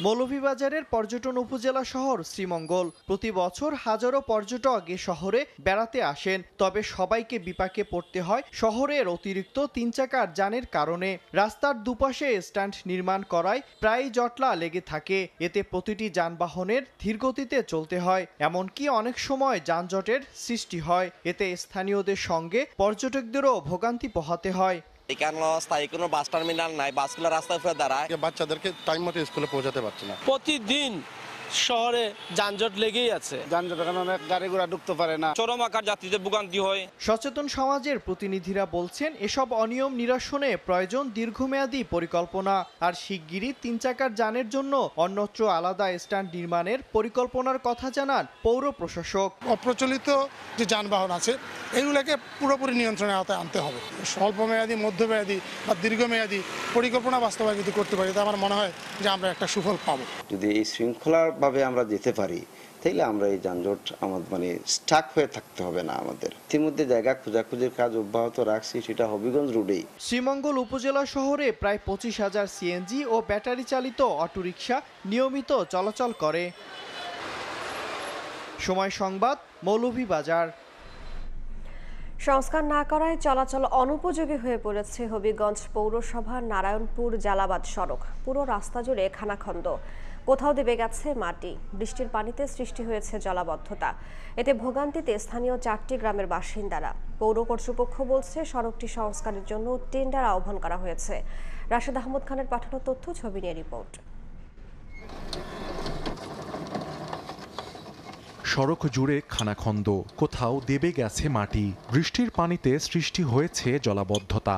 মৌলভীবাজারের পর্যটন উপজেলা শহর শ্রীমঙ্গল। প্রতি বছর হাজারো পর্যটক এ শহরে বেড়াতে আসেন, তবে সবাইকে বিপাকে পড়তে হয় শহরের অতিরিক্ত 3 চাকার যানের কারণে। রাস্তার দুপাশে স্ট্যান্ড নির্মাণ করায় প্রায় জটলা লেগে থাকে। এতে প্রতিটি যানবাহনের ধীরগতিতে চলতে হয়, এমনকি অনেক সময় যানজটের সৃষ্টি হয়। এতে স্থানীয়দের সঙ্গে পর্যটকদেরও ভোগান্তি পোহাতে হয়। এখানে স্থায়ী কোনো বাস টার্মিনাল নাই, বাসগুলো রাস্তায় উপরে দাঁড়ায়, বাচ্চাদেরকে টাইম মতো স্কুলে পৌঁছাতে পারছে না। প্রতিদিন শহরে যানজট লেগেই আছে, যানজটের কারণে অনেক গাড়ি ঘোড়া ঢুকতে পারে না, চরম আকার যাত্রীদের ভোগান্তি হয়। সচেতন সমাজের প্রতিনিধিরা বলছেন, এসব অনিয়ম নিরসনে প্রয়োজন দীর্ঘমেয়াদী পরিকল্পনা। আর শিগগিরই 3 চাকার যানের জন্য অন্যত্র আলাদা স্ট্যান্ড নির্মাণের পরিকল্পনার কথা জানান পৌর প্রশাসক। অপ্রচলিত যে যানবাহন আছে এগুলোকে পুরোপুরি নিয়ন্ত্রণের আওতায় আনতে হবে। স্বল্পমেয়াদী, মধ্যমেয়াদী বা দীর্ঘমেয়াদী পরিকল্পনা বাস্তবায়ন যদি করতে পারি, তা আমার মনে হয় যে আমরা একটা সুফল পাবো। যদি এই শৃঙ্খলাভাবে আমরা যেতে পারি, তাইলে আমরা এই যানজট আমাদের স্টাক হয়ে থাকতে হবে না। আমাদের ইতিমধ্যে জায়গা খোঁজাখুঁজির কাজ অব্যাহত রাখছি, সেটা হবিগঞ্জ রোডেই। শ্রীমঙ্গল উপজেলা শহরে প্রায় 25,000 সিএনজি ও ব্যাটারি চালিত অটোরিকশা নিয়মিত চলাচল করে। সময় সংবাদ, মৌলভীবাজার। সংস্কার না করায় চলাচল অনুপযোগী হয়ে পড়েছে হবিগঞ্জ পৌরসভার নারায়ণপুর জালাবাদ সড়ক। পুরো রাস্তা জুড়ে খানাখন্দ, কোথাও দেবে গেছে মাটি। বৃষ্টির পানিতে সৃষ্টি হয়েছে জলাবদ্ধতা। এতে ভোগান্তিতে স্থানীয় 4টি গ্রামের বাসিন্দারা। পৌর কর্তৃপক্ষ বলছে, সড়কটি সংস্কারের জন্য টেন্ডার আহ্বান করা হয়েছে। রাশেদ আহমদ খানের পাঠানো তথ্য, ছবি নিয়ে রিপোর্ট। সড়ক জুড়ে খানাখন্দ, কোথাও দেবে গেছে মাটি। বৃষ্টির পানিতে সৃষ্টি হয়েছে জলাবদ্ধতা।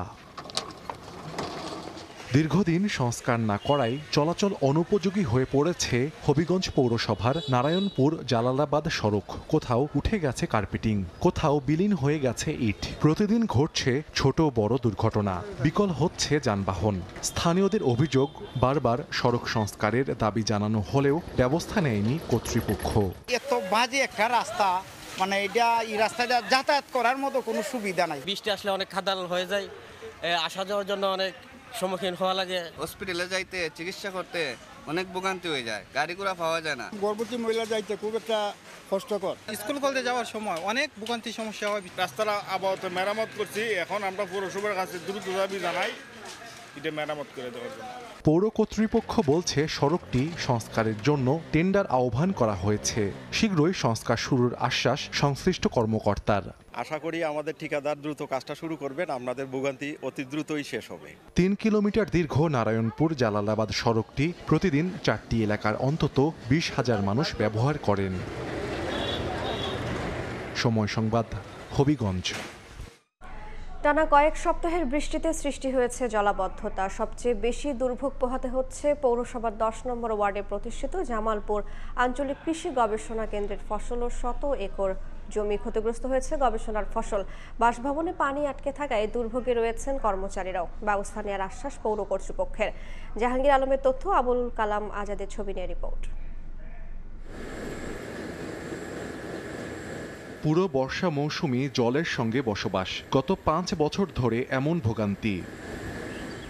দীর্ঘদিন সংস্কার না করায় চলাচল অনুপযোগী হয়ে পড়েছে হবিগঞ্জ পৌরসভার নারায়ণপুর জালালাবাদ সড়ক। কোথাও উঠে গেছে কার্পেটিং, কোথাও বিলীন হয়ে গেছে ইট। প্রতিদিন ঘটছে ছোট বড় দুর্ঘটনা, বিকল হচ্ছে যানবাহন। স্থানীয়দের অভিযোগ, বারবার সড়ক সংস্কারের দাবি জানানো হলেও ব্যবস্থা নেয়নি কর্তৃপক্ষ। এত বাজে একটা রাস্তা, মানে এটা এই রাস্তাটা যাতায়াত করার মতো কোনো সুবিধা নাই। বৃষ্টি আসলে অনেক খাদাল হয়ে যায়, আসা যাওয়ার জন্য অনেক সম্মুখীন হওয়া লাগে। হসপিটালে যাইতে, চিকিৎসা করতে অনেক ভোগান্তি হয়ে যায়, গাড়ি ঘোড়া পাওয়া যায় না। গর্ভবতী মহিলা যাইতে খুব একটা কষ্টকর। স্কুল কলেজে যাওয়ার সময় অনেক ভোগান্তি সমস্যা হয়। রাস্তাটা আপাতত মেরামত করছি, এখন আমরা পৌরসভার কাছে দ্রুত দাবি জানাই এটা মেরামত করে দেওয়ার জন্য। পৌর কর্তৃপক্ষ বলছে, সড়কটি সংস্কারের জন্য টেন্ডার আহ্বান করা হয়েছে। শীঘ্রই সংস্কার শুরুর আশ্বাস সংশ্লিষ্ট কর্মকর্তার। আশা করি আমাদের ঠিকাদার দ্রুত কাজটা শুরু করবেন, আপনাদের ভোগান্তি অতি দ্রুতই শেষ হবে। 3 কিলোমিটার দীর্ঘ নারায়ণপুর জালালাবাদ সড়কটি প্রতিদিন 4টি এলাকার অন্তত 20,000 মানুষ ব্যবহার করেন। সময় সংবাদ, হবিগঞ্জ। টানা কয়েক সপ্তাহের বৃষ্টিতে সৃষ্টি হয়েছে জলাবদ্ধতা। সবচেয়ে বেশি দুর্ভোগ পোহাতে হচ্ছে পৌরসভার 10 নম্বর ওয়ার্ডে প্রতিষ্ঠিত জামালপুর আঞ্চলিক কৃষি গবেষণা কেন্দ্রের ফসল ও শত একর জমি ক্ষতিগ্রস্ত হয়েছে গবেষণার ফসল। বাসভবনে পানি আটকে থাকায় দুর্ভোগে রয়েছেন কর্মচারীরাও। ব্যবস্থা নেওয়ার আশ্বাস পৌর কর্তৃপক্ষের। জাহাঙ্গীর আলমের তথ্য, আবুল কালাম আজাদের ছবি নিয়ে রিপোর্ট। পুরো বর্ষা মৌসুমে জলের সঙ্গে বসবাস। গত 5 বছর ধরে এমন ভোগান্তি।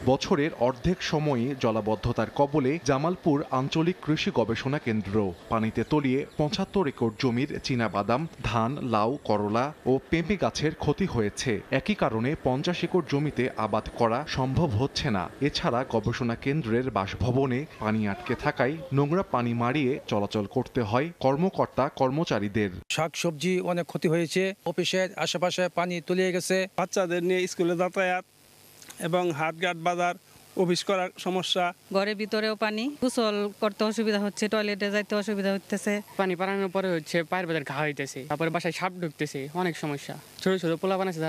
বছরের অর্ধেক সময়ই জলাবদ্ধতার কবলে জামালপুর আঞ্চলিক কৃষি গবেষণা কেন্দ্র। পানিতে তলিয়ে ৭৫ একর জমির চীনাবাদাম, ধান, লাউ, করলা ও পেঁপে গাছের ক্ষতি হয়েছে। একই কারণে ৫০ একর জমিতে আবাদ করা সম্ভব হচ্ছে না। এছাড়া গবেষণা কেন্দ্রের বাসভবনে পানি আটকে থাকায় নোংরা পানি মারিয়ে চলাচল করতে হয় কর্মকর্তা কর্মচারীদের। শাকসবজি অনেক ক্ষতি হয়েছে, অফিসের আশেপাশে পানি তলিয়ে গেছে, বাচ্চাদের নিয়ে স্কুলে যাতায়াত এবং হাটঘাট বাজার অফিস করার সমস্যা। ঘরের ভিতরেও পানি, গোসল করতে অসুবিধা হচ্ছে, টয়লেটে যাইতে অসুবিধা হচ্ছে, পানি পারানোর পরে হচ্ছে পায়ের ভেতর ঘা হইতেছে, তারপরে বাসায় সাপ ঢুকতেছে, অনেক সমস্যা। ছোট ছোট পোলাপান আছে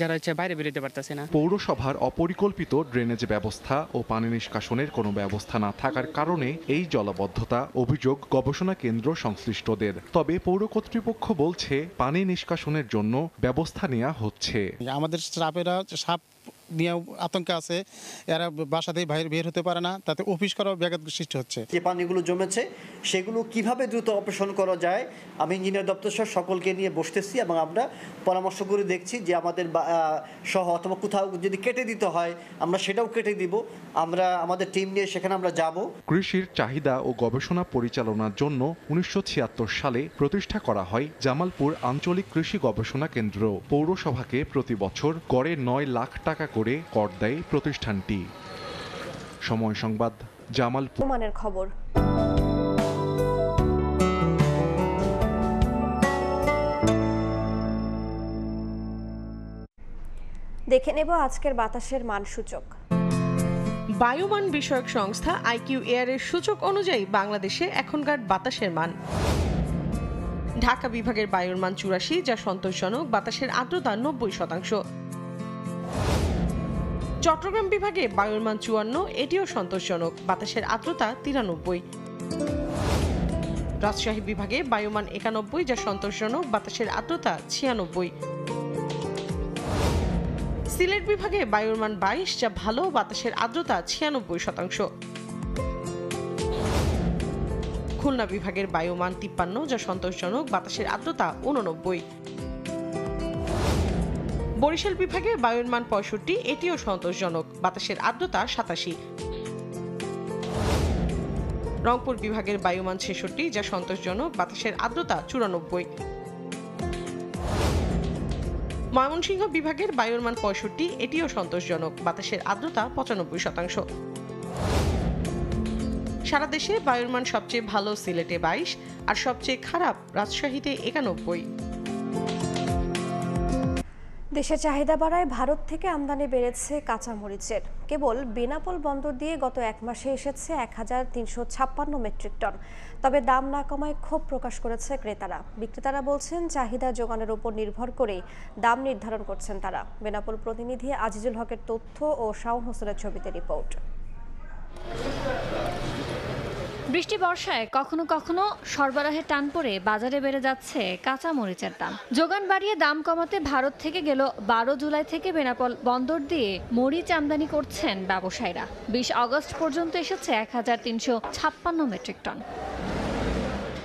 যারা হচ্ছে বাইরে বেরোতে পারতেছে না। পৌরসভার অপরিকল্পিত ড্রেনেজ ব্যবস্থা ও পানি নিষ্কাশনের কোনো ব্যবস্থা না থাকার কারণে এই জলাবদ্ধতা, অভিযোগ গবেষণা কেন্দ্র সংশ্লিষ্টদের। তবে পৌর কর্তৃপক্ষ বলছে পানি নিষ্কাশনের জন্য ব্যবস্থা নেওয়া হচ্ছে। আমাদের স্টাফেরা সাপ নিয়ে আতঙ্কে আছে, এরা বাসা থেকে বাইরে বের হতে পারে না, তাতে অফিস করার ব্যাঘাত সৃষ্টি হচ্ছে। যে পানিগুলো জমেছে সেগুলো কিভাবে দ্রুত অপারেশন করা যায়, আমি ইঞ্জিনিয়ার দপ্তর সহ সকলকে নিয়ে বসতেছি এবং আমরা পরামর্শ করে দেখছি যে আমাদের সহ অথবা কোথাও যদি কেটে দিতে হয় আমরা সেটাও কেটে দিব। আমরা আমাদের টিম নিয়ে সেখানে আমরা যাব। কৃষির চাহিদা ও গবেষণা পরিচালনার জন্য ১৯৭৬ সালে প্রতিষ্ঠা করা হয় জামালপুর আঞ্চলিক কৃষি গবেষণা কেন্দ্র। পৌরসভাকে প্রতি বছর গড়ে ৯ লাখ টাকা করে কর দেয় প্রতিষ্ঠানটি। সময় সংবাদ, জামালপুর। মানের খবর। দেখে নেব আজকের বাতাসের মান সূচক। বায়ুমান বিষয়ক সংস্থা আইকিউ এয়ারের সূচক অনুযায়ী বাংলাদেশে এখনকার বাতাসের মান: ঢাকা বিভাগের বায়ুর মান ৮৪, যা সন্তোষজনক, বাতাসের আর্দ্রতা ৯০%। চট্টগ্রাম বিভাগে বায়ুর মান ৫৪, এটিও সন্তোষজনক, বাতাসের আর্দ্রতা ৯৩। রাজশাহী বিভাগে বায়ুমান ৯১, যা সন্তোষজনক, বাতাসের আর্দ্রতা ৯৬। সিলেট বিভাগে বায়ুর মান ২২, যা ভালো, বাতাসের আর্দ্রতা ৯৬%। খুলনা বিভাগের বায়ুমান ৫৩, যা সন্তোষজনক, বাতাসের আর্দ্রতা ৮৯। বরিশাল বিভাগে বায়ুর মান ৬৫, এটিও সন্তোষজনক, বাতাসের আর্দ্রতা ৮৭। রংপুর বিভাগের বায়ুমান ৬৬, যা সন্তোষজনক, বাতাসের আর্দ্রতা ৯৪। ময়মনসিংহ বিভাগের বায়ুর মান ৬৫, এটিও সন্তোষজনক, বাতাসের আর্দ্রতা ৯৫%। সারা দেশে বায়ুর মান সবচেয়ে ভালো সিলেটে ২২ আর সবচেয়ে খারাপ রাজশাহীতে ৯১। দেশের চাহিদা বাড়ায় ভারত থেকে আমদানি বেড়েছে কাঁচামরিচের। কেবল বেনাপোল বন্দর দিয়ে গত এক মাসে এসেছে ১৩৫৬ মেট্রিক টন। তবে দাম না কমায় ক্ষোভ প্রকাশ করেছে ক্রেতারা। বিক্রেতারা বলছেন চাহিদা যোগানের উপর নির্ভর করে দাম নির্ধারণ করছেন তারা। বেনাপোল প্রতিনিধি আজিজুল হকের তথ্য ও শাওন হোসেনের ছবিতে রিপোর্ট। বৃষ্টি বর্ষায় কখনো কখনো সরবরাহে টান পড়ে বাজারে বেড়ে যাচ্ছে কাঁচা মরিচের দাম। যোগান বাড়িয়ে দাম কমাতে ভারত থেকে গেল ১২ জুলাই থেকে বেনাপোল বন্দর দিয়ে মরিচ আমদানি করছেন ব্যবসায়ীরা। ২০ আগস্ট পর্যন্ত এসেছে ১৩৫৬ মেট্রিক টন।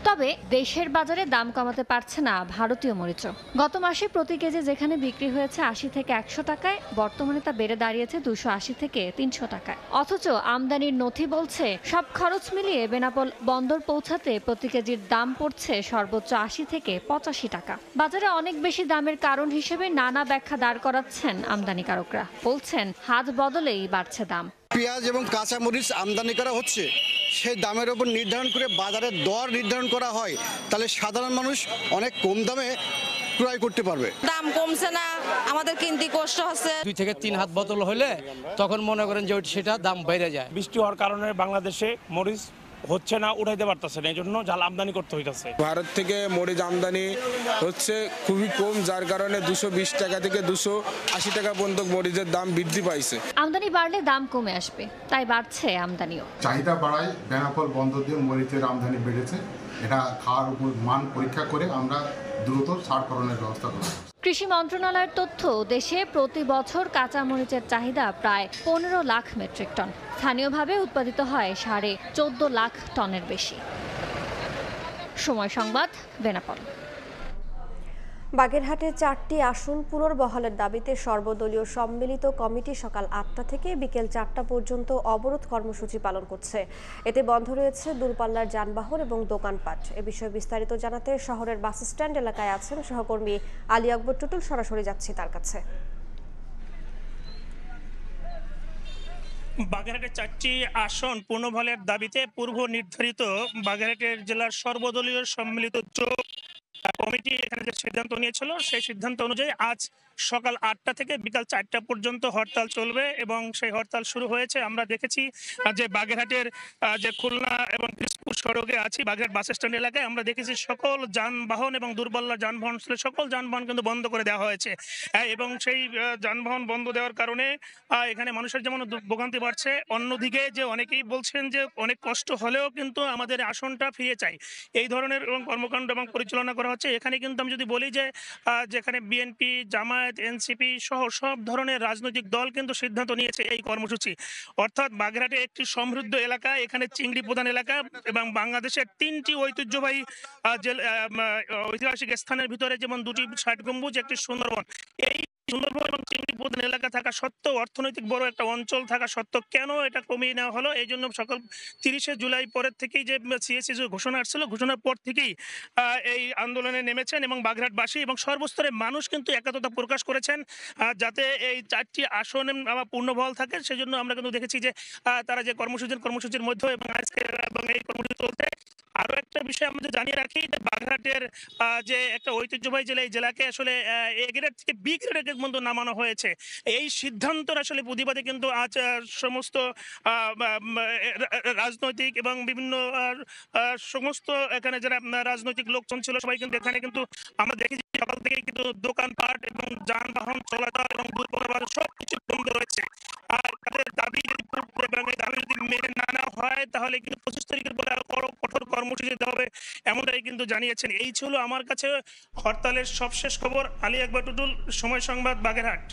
তবে দেশের বাজারে দাম কমাতে পারছে না ভারতীয় মরিচও। গত মাসে প্রতি কেজি যেখানে বিক্রি হয়েছে ৮০ থেকে ১০০ টাকায়, বর্তমানে তা বেড়ে দাঁড়িয়েছে ২৮০ থেকে ৩০০ টাকায়। অথচ আমদানির নথি বলছে সব খরচ মিলিয়ে বেনাপোল বন্দর পৌঁছাতে প্রতি কেজির দাম পড়ছে সর্বোচ্চ ৮০ থেকে ৮৫ টাকা। বাজারে অনেক বেশি দামের কারণ হিসেবে নানা ব্যাখ্যা দাঁড় করাচ্ছেন আমদানিকারকরা। বলছেন হাত বদলেই বাড়ছে দাম। পেঁয়াজ এবং কাঁচামরিচ আমদানি করা হচ্ছে, সেই দামের উপর নির্ধারণ করে বাজারের দর নির্ধারণ করা হয়, তাহলে সাধারণ মানুষ অনেক কম দামে ক্রয় করতে পারবে। দাম কমছে না, আমাদের কিনতে কষ্ট হচ্ছে। ২ থেকে ৩ হাত বদল হলে তখন মনে করেন যে সেটা দাম বেড়ে যায়। বৃষ্টি হওয়ার কারণে বাংলাদেশে মরিচ হচ্ছে না, উঠাইতে পারতেছে না, এই জন্য জাল আমদানি করতে হইতেছে। ভারত থেকে মরিচ আমদানি হচ্ছে খুবই কম, যার কারণে ২২০ টাকা থেকে ২৮০ টাকা পর্যন্ত মরিচের দাম বৃদ্ধি পাইছে। আমদানি বাড়লে দাম কমে আসবে, তাই বাড়ছে আমদানিও। চাহিদা বাড়ায় বেনাপোল বন্দর দিয়ে মরিচের আমদানি বেড়েছে। এটা খাওয়ার উপর মান পরীক্ষা করে আমরা দ্রুত ছাড়করণের ব্যবস্থা করব। কৃষি মন্ত্রণালয়ের তথ্য, দেশে প্রতি বছর কাঁচা মরিচের চাহিদা প্রায় ১৫ লাখ মেট্রিক টন। স্থানীয়ভাবে উৎপাদিত হয় ১৪.৫ লাখ টনের বেশি। সময় সংবাদ, বেনাপোল। বাগেরহাটে 4টি আসন পুনর্বহালের দাবিতে সর্বদলীয় সম্মিলিত কমিটি সকাল 8টা থেকে বিকেল 4টা পর্যন্ত অবরোধ কর্মসূচি পালন করছে। এতে বন্ধ রয়েছে দূরপাল্লার যানবাহন এবং দোকানপাট। এ বিষয়ে বিস্তারিত জানাতে শহরের বাস স্ট্যান্ড এলাকায় আছেন সহকর্মী আলী আকবর টুটুল। সরাসরি যাচ্ছি তার কাছে। বাগেরহাটের 4টি আসন পুনর্বহালের দাবিতে পূর্ব নির্ধারিত বাগেরহাটের জেলার সর্বদলীয় সম্মিলিত কমিটি এখানে যে সিদ্ধান্ত নিয়েছিল সেই সিদ্ধান্ত অনুযায়ী আজ সকাল 8টা থেকে বিকাল 4টা পর্যন্ত হরতাল চলবে এবং সেই হরতাল শুরু হয়েছে। আমরা দেখেছি যে বাগেরহাটের যে খুলনা এবং পিরোজপুর সড়কে আছি, বাগেরহাট বাস স্ট্যান্ড এলাকায় আমরা দেখেছি সকল যানবাহন এবং দূরপাল্লার যানবাহন সকল যানবাহন কিন্তু বন্ধ করে দেওয়া হয়েছে এবং সেই যানবাহন বন্ধ দেওয়ার কারণে এখানে মানুষের যেমন ভোগান্তি বাড়ছে, অন্যদিকে যে অনেকেই বলছেন যে অনেক কষ্ট হলেও কিন্তু আমাদের আসনটা ফিরে চাই, এই ধরনের কর্মকাণ্ড এবং পরিচালনা করা হচ্ছে। এখানে কিন্তু আমি যদি বলি যে যেখানে বিএনপি, জামায়াত, এনসিপি সহ সব ধরনের রাজনৈতিক দল কিন্তু সিদ্ধান্ত নিয়েছে এই কর্মসূচি। অর্থাৎ বাগেরহাটে একটি সমৃদ্ধ এলাকা, এখানে চিংড়ি প্রধান এলাকা এবং বাংলাদেশের 3টি ঐতিহ্যবাহী ঐতিহাসিক স্থানের ভিতরে যেমন 2টি 60 গম্বুজ, একটি সুন্দরবন। এই সুন্দরবন এবং চিংড়ি প্রধান এলাকা থাকা সত্ত্বেও, অর্থনৈতিক বড় একটা অঞ্চল থাকা সত্ত্বেও কেন এটা কমিয়ে নেওয়া হলো? এই জন্য সকাল 30শে জুলাই পরের থেকেই যে সিএসি ঘোষণা আসছিল, ঘোষণার পর থেকেই এই আন্দোলনে নেমেছেন এবং বাগেরহাটবাসী এবং সর্বস্তরের মানুষ কিন্তু একতা প্রকাশ করেছেন যাতে এই 4টি আসন পূর্ণবহাল থাকে। সেজন্য আমরা কিন্তু দেখেছি যে তারা যে কর্মসূচির মধ্যে এবং আজকে এবং এই কর্মসূচি চলতে। আরো একটা বিষয় আমরা জানিয়ে রাখি যে বাগেরহাটের যে একটা ঐতিহ্যবাহী জেলা, এই জেলাকে আসলে এ গ্রেড থেকে বি গ্রেডের মধ্যে নামানো হয়েছে। এই সিদ্ধান্তের আসলে প্রতিবাদে কিন্তু আজ সমস্ত রাজনৈতিক এবং বিভিন্ন সমস্ত এখানে যারা রাজনৈতিক লোকজন ছিল সবাই কিন্তু এখানে কিন্তু আমরা দেখেছি সকাল থেকে কিন্তু দোকানপাট এবং যানবাহন চলাচল এবং দূরপাল্লার সবকিছু বন্ধ রয়েছে। আর তাদের দাবি যদি মেনে না নেওয়া হয় তাহলে কিন্তু 25 তারিখের পরে আরো কঠোর কর্মসূচি দিতে হবে, এমনটাই কিন্তু জানিয়েছেন। এই ছিল আমার কাছে হরতালের সবশেষ খবর। আলী আকবর টুটুল, সময় সংবাদ, বাগেরহাট।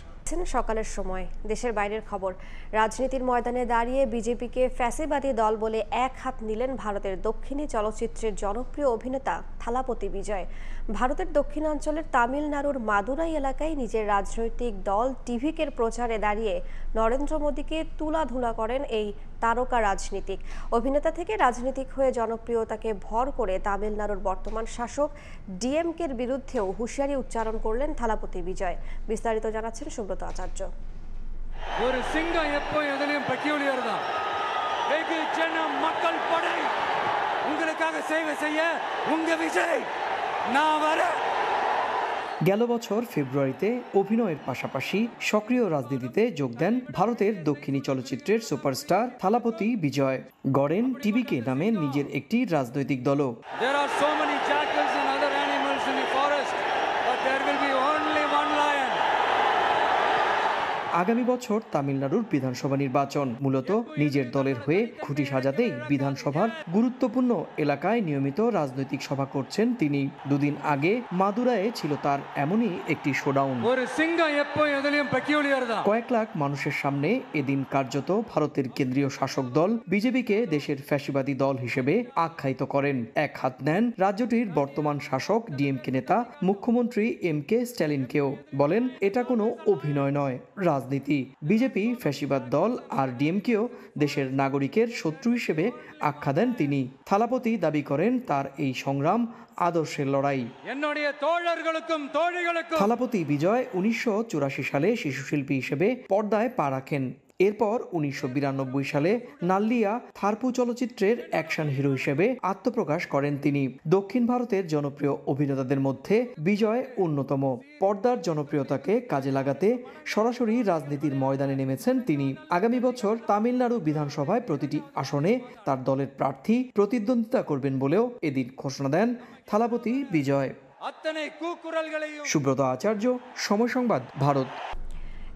সকালের সময় দেশের বাইরের খবর। রাজনীতির ময়দানে দাঁড়িয়ে বিজেপিকে ফ্যাসিবাদী দল বলে এক হাত নিলেন ভারতের দক্ষিণী চলচ্চিত্রের জনপ্রিয় অভিনেতা থালাপতি বিজয়। ভারতের দক্ষিণাঞ্চলের তামিলনাড়ুর মাদুরাই এলাকায় নিজের রাজনৈতিক দল টিভিকের প্রচারে দাঁড়িয়ে নরেন্দ্র মোদীকে তুলাধুলা করেন এই তারকা রাজনীতিক। অভিনেতা থেকে রাজনীতিক হয়ে জনপ্রিয়তাকে ভর করে তামিলনাড়ুর বর্তমান শাসক ডিএমকের বিরুদ্ধেও হুঁশিয়ারি উচ্চারণ করলেন থালাপতি বিজয়। বিস্তারিত জানাচ্ছেন সুব্রত আচার্য। ஒரு சிங்கம் எப்போ எதனையும் பெக்யூலியர் தான். வெகு ஜனம் மக்கள் படை உங்களுக்காக சேவை செய்ய உங்க விஜய் நான் வரேன்। গেল বছর ফেব্রুয়ারিতে অভিনয়ের পাশাপাশি সক্রিয় রাজনীতিতে যোগ দেন ভারতের দক্ষিণী চলচ্চিত্রের সুপারস্টার থালাপতি বিজয়। গড়েন টিভিকে নামে নিজের একটি রাজনৈতিক দলও। There are so many jackals and other animals in the forest, but there will be only one lion. আগামী বছর তামিলনাড়ুর বিধানসভা নির্বাচন, মূলত নিজের দলের হয়ে খুঁটি সাজাতেই বিধানসভার গুরুত্বপূর্ণ এলাকায় নিয়মিত রাজনৈতিক সভা করছেন তিনি। দুদিন আগে মাদুরায়ে ছিল তার এমনই একটি শোডাউন। কয়েক লাখ মানুষের সামনে এদিন কার্যত ভারতের কেন্দ্রীয় শাসক দল বিজেপিকে দেশের ফ্যাসিবাদী দল হিসেবে আখ্যায়িত করেন। এক হাত নেন রাজ্যটির বর্তমান শাসক ডিএমকে নেতা মুখ্যমন্ত্রী MK স্ট্যালিনকেও। বলেন এটা কোনো অভিনয় নয়, রাজনীতি। বিজেপি ফ্যাসিবাদ দল আর ডিএমকেও দেশের নাগরিকের শত্রু হিসেবে আখ্যা দেন তিনি। থালাপতি দাবি করেন তার এই সংগ্রাম আদর্শের লড়াই। থালাপতি বিজয় 1984 সালে শিশুশিল্পী হিসেবে পর্দায় পা রাখেন। এরপর 1992 সালে নাল্লিয়া থারপু চলচ্চিত্রের অ্যাকশন হিরো হিসেবে আত্মপ্রকাশ করেন তিনি। দক্ষিণ ভারতের জনপ্রিয় অভিনেতাদের মধ্যে বিজয় অন্যতম। পর্দার জনপ্রিয়তাকে কাজে লাগাতে সরাসরি রাজনীতির ময়দানে নেমেছেন তিনি। আগামী বছর তামিলনাড়ু বিধানসভায় প্রতিটি আসনে তার দলের প্রার্থী প্রতিদ্বন্দ্বিতা করবেন বলেও এদিন ঘোষণা দেন থালাপতি বিজয়। সুব্রত আচার্য, সময় সংবাদ, ভারত।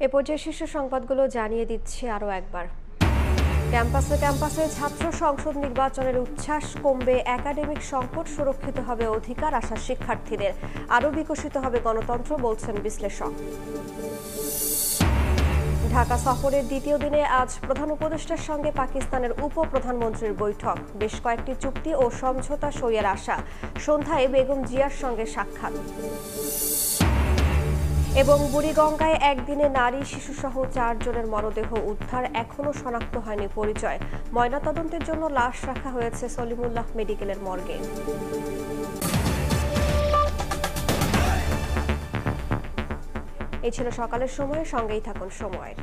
এ পর্যায়ে শীর্ষ সংবাদগুলো জানিয়ে দিচ্ছি আরও একবার। ক্যাম্পাসে ছাত্র সংসদ নির্বাচনের উচ্ছ্বাস কমবে, একাডেমিক সংকট সুরক্ষিত হবে অধিকার আশা শিক্ষার্থীদের, আরও বিকশিত হবে গণতন্ত্র বলছেন বিশ্লেষক। ঢাকা সফরের দ্বিতীয় দিনে আজ প্রধান উপদেষ্টার সঙ্গে পাকিস্তানের উপপ্রধানমন্ত্রীর বৈঠক। বেশ কয়েকটি চুক্তি ও সমঝোতা সইয়ের আশা। সন্ধ্যায় বেগম জিয়ার সঙ্গে সাক্ষাৎ। এবং বুড়িগঙ্গায় একদিনে নারী শিশুসহ 4 জনের মরদেহ উদ্ধার, এখনও শনাক্ত হয়নি পরিচয়। ময়নাতদন্তের জন্য লাশ রাখা হয়েছে সলিমুল্লাহ মেডিকেলের মর্গে। এই ছিল সকালের সময়, সঙ্গেই থাকুন সময়ের।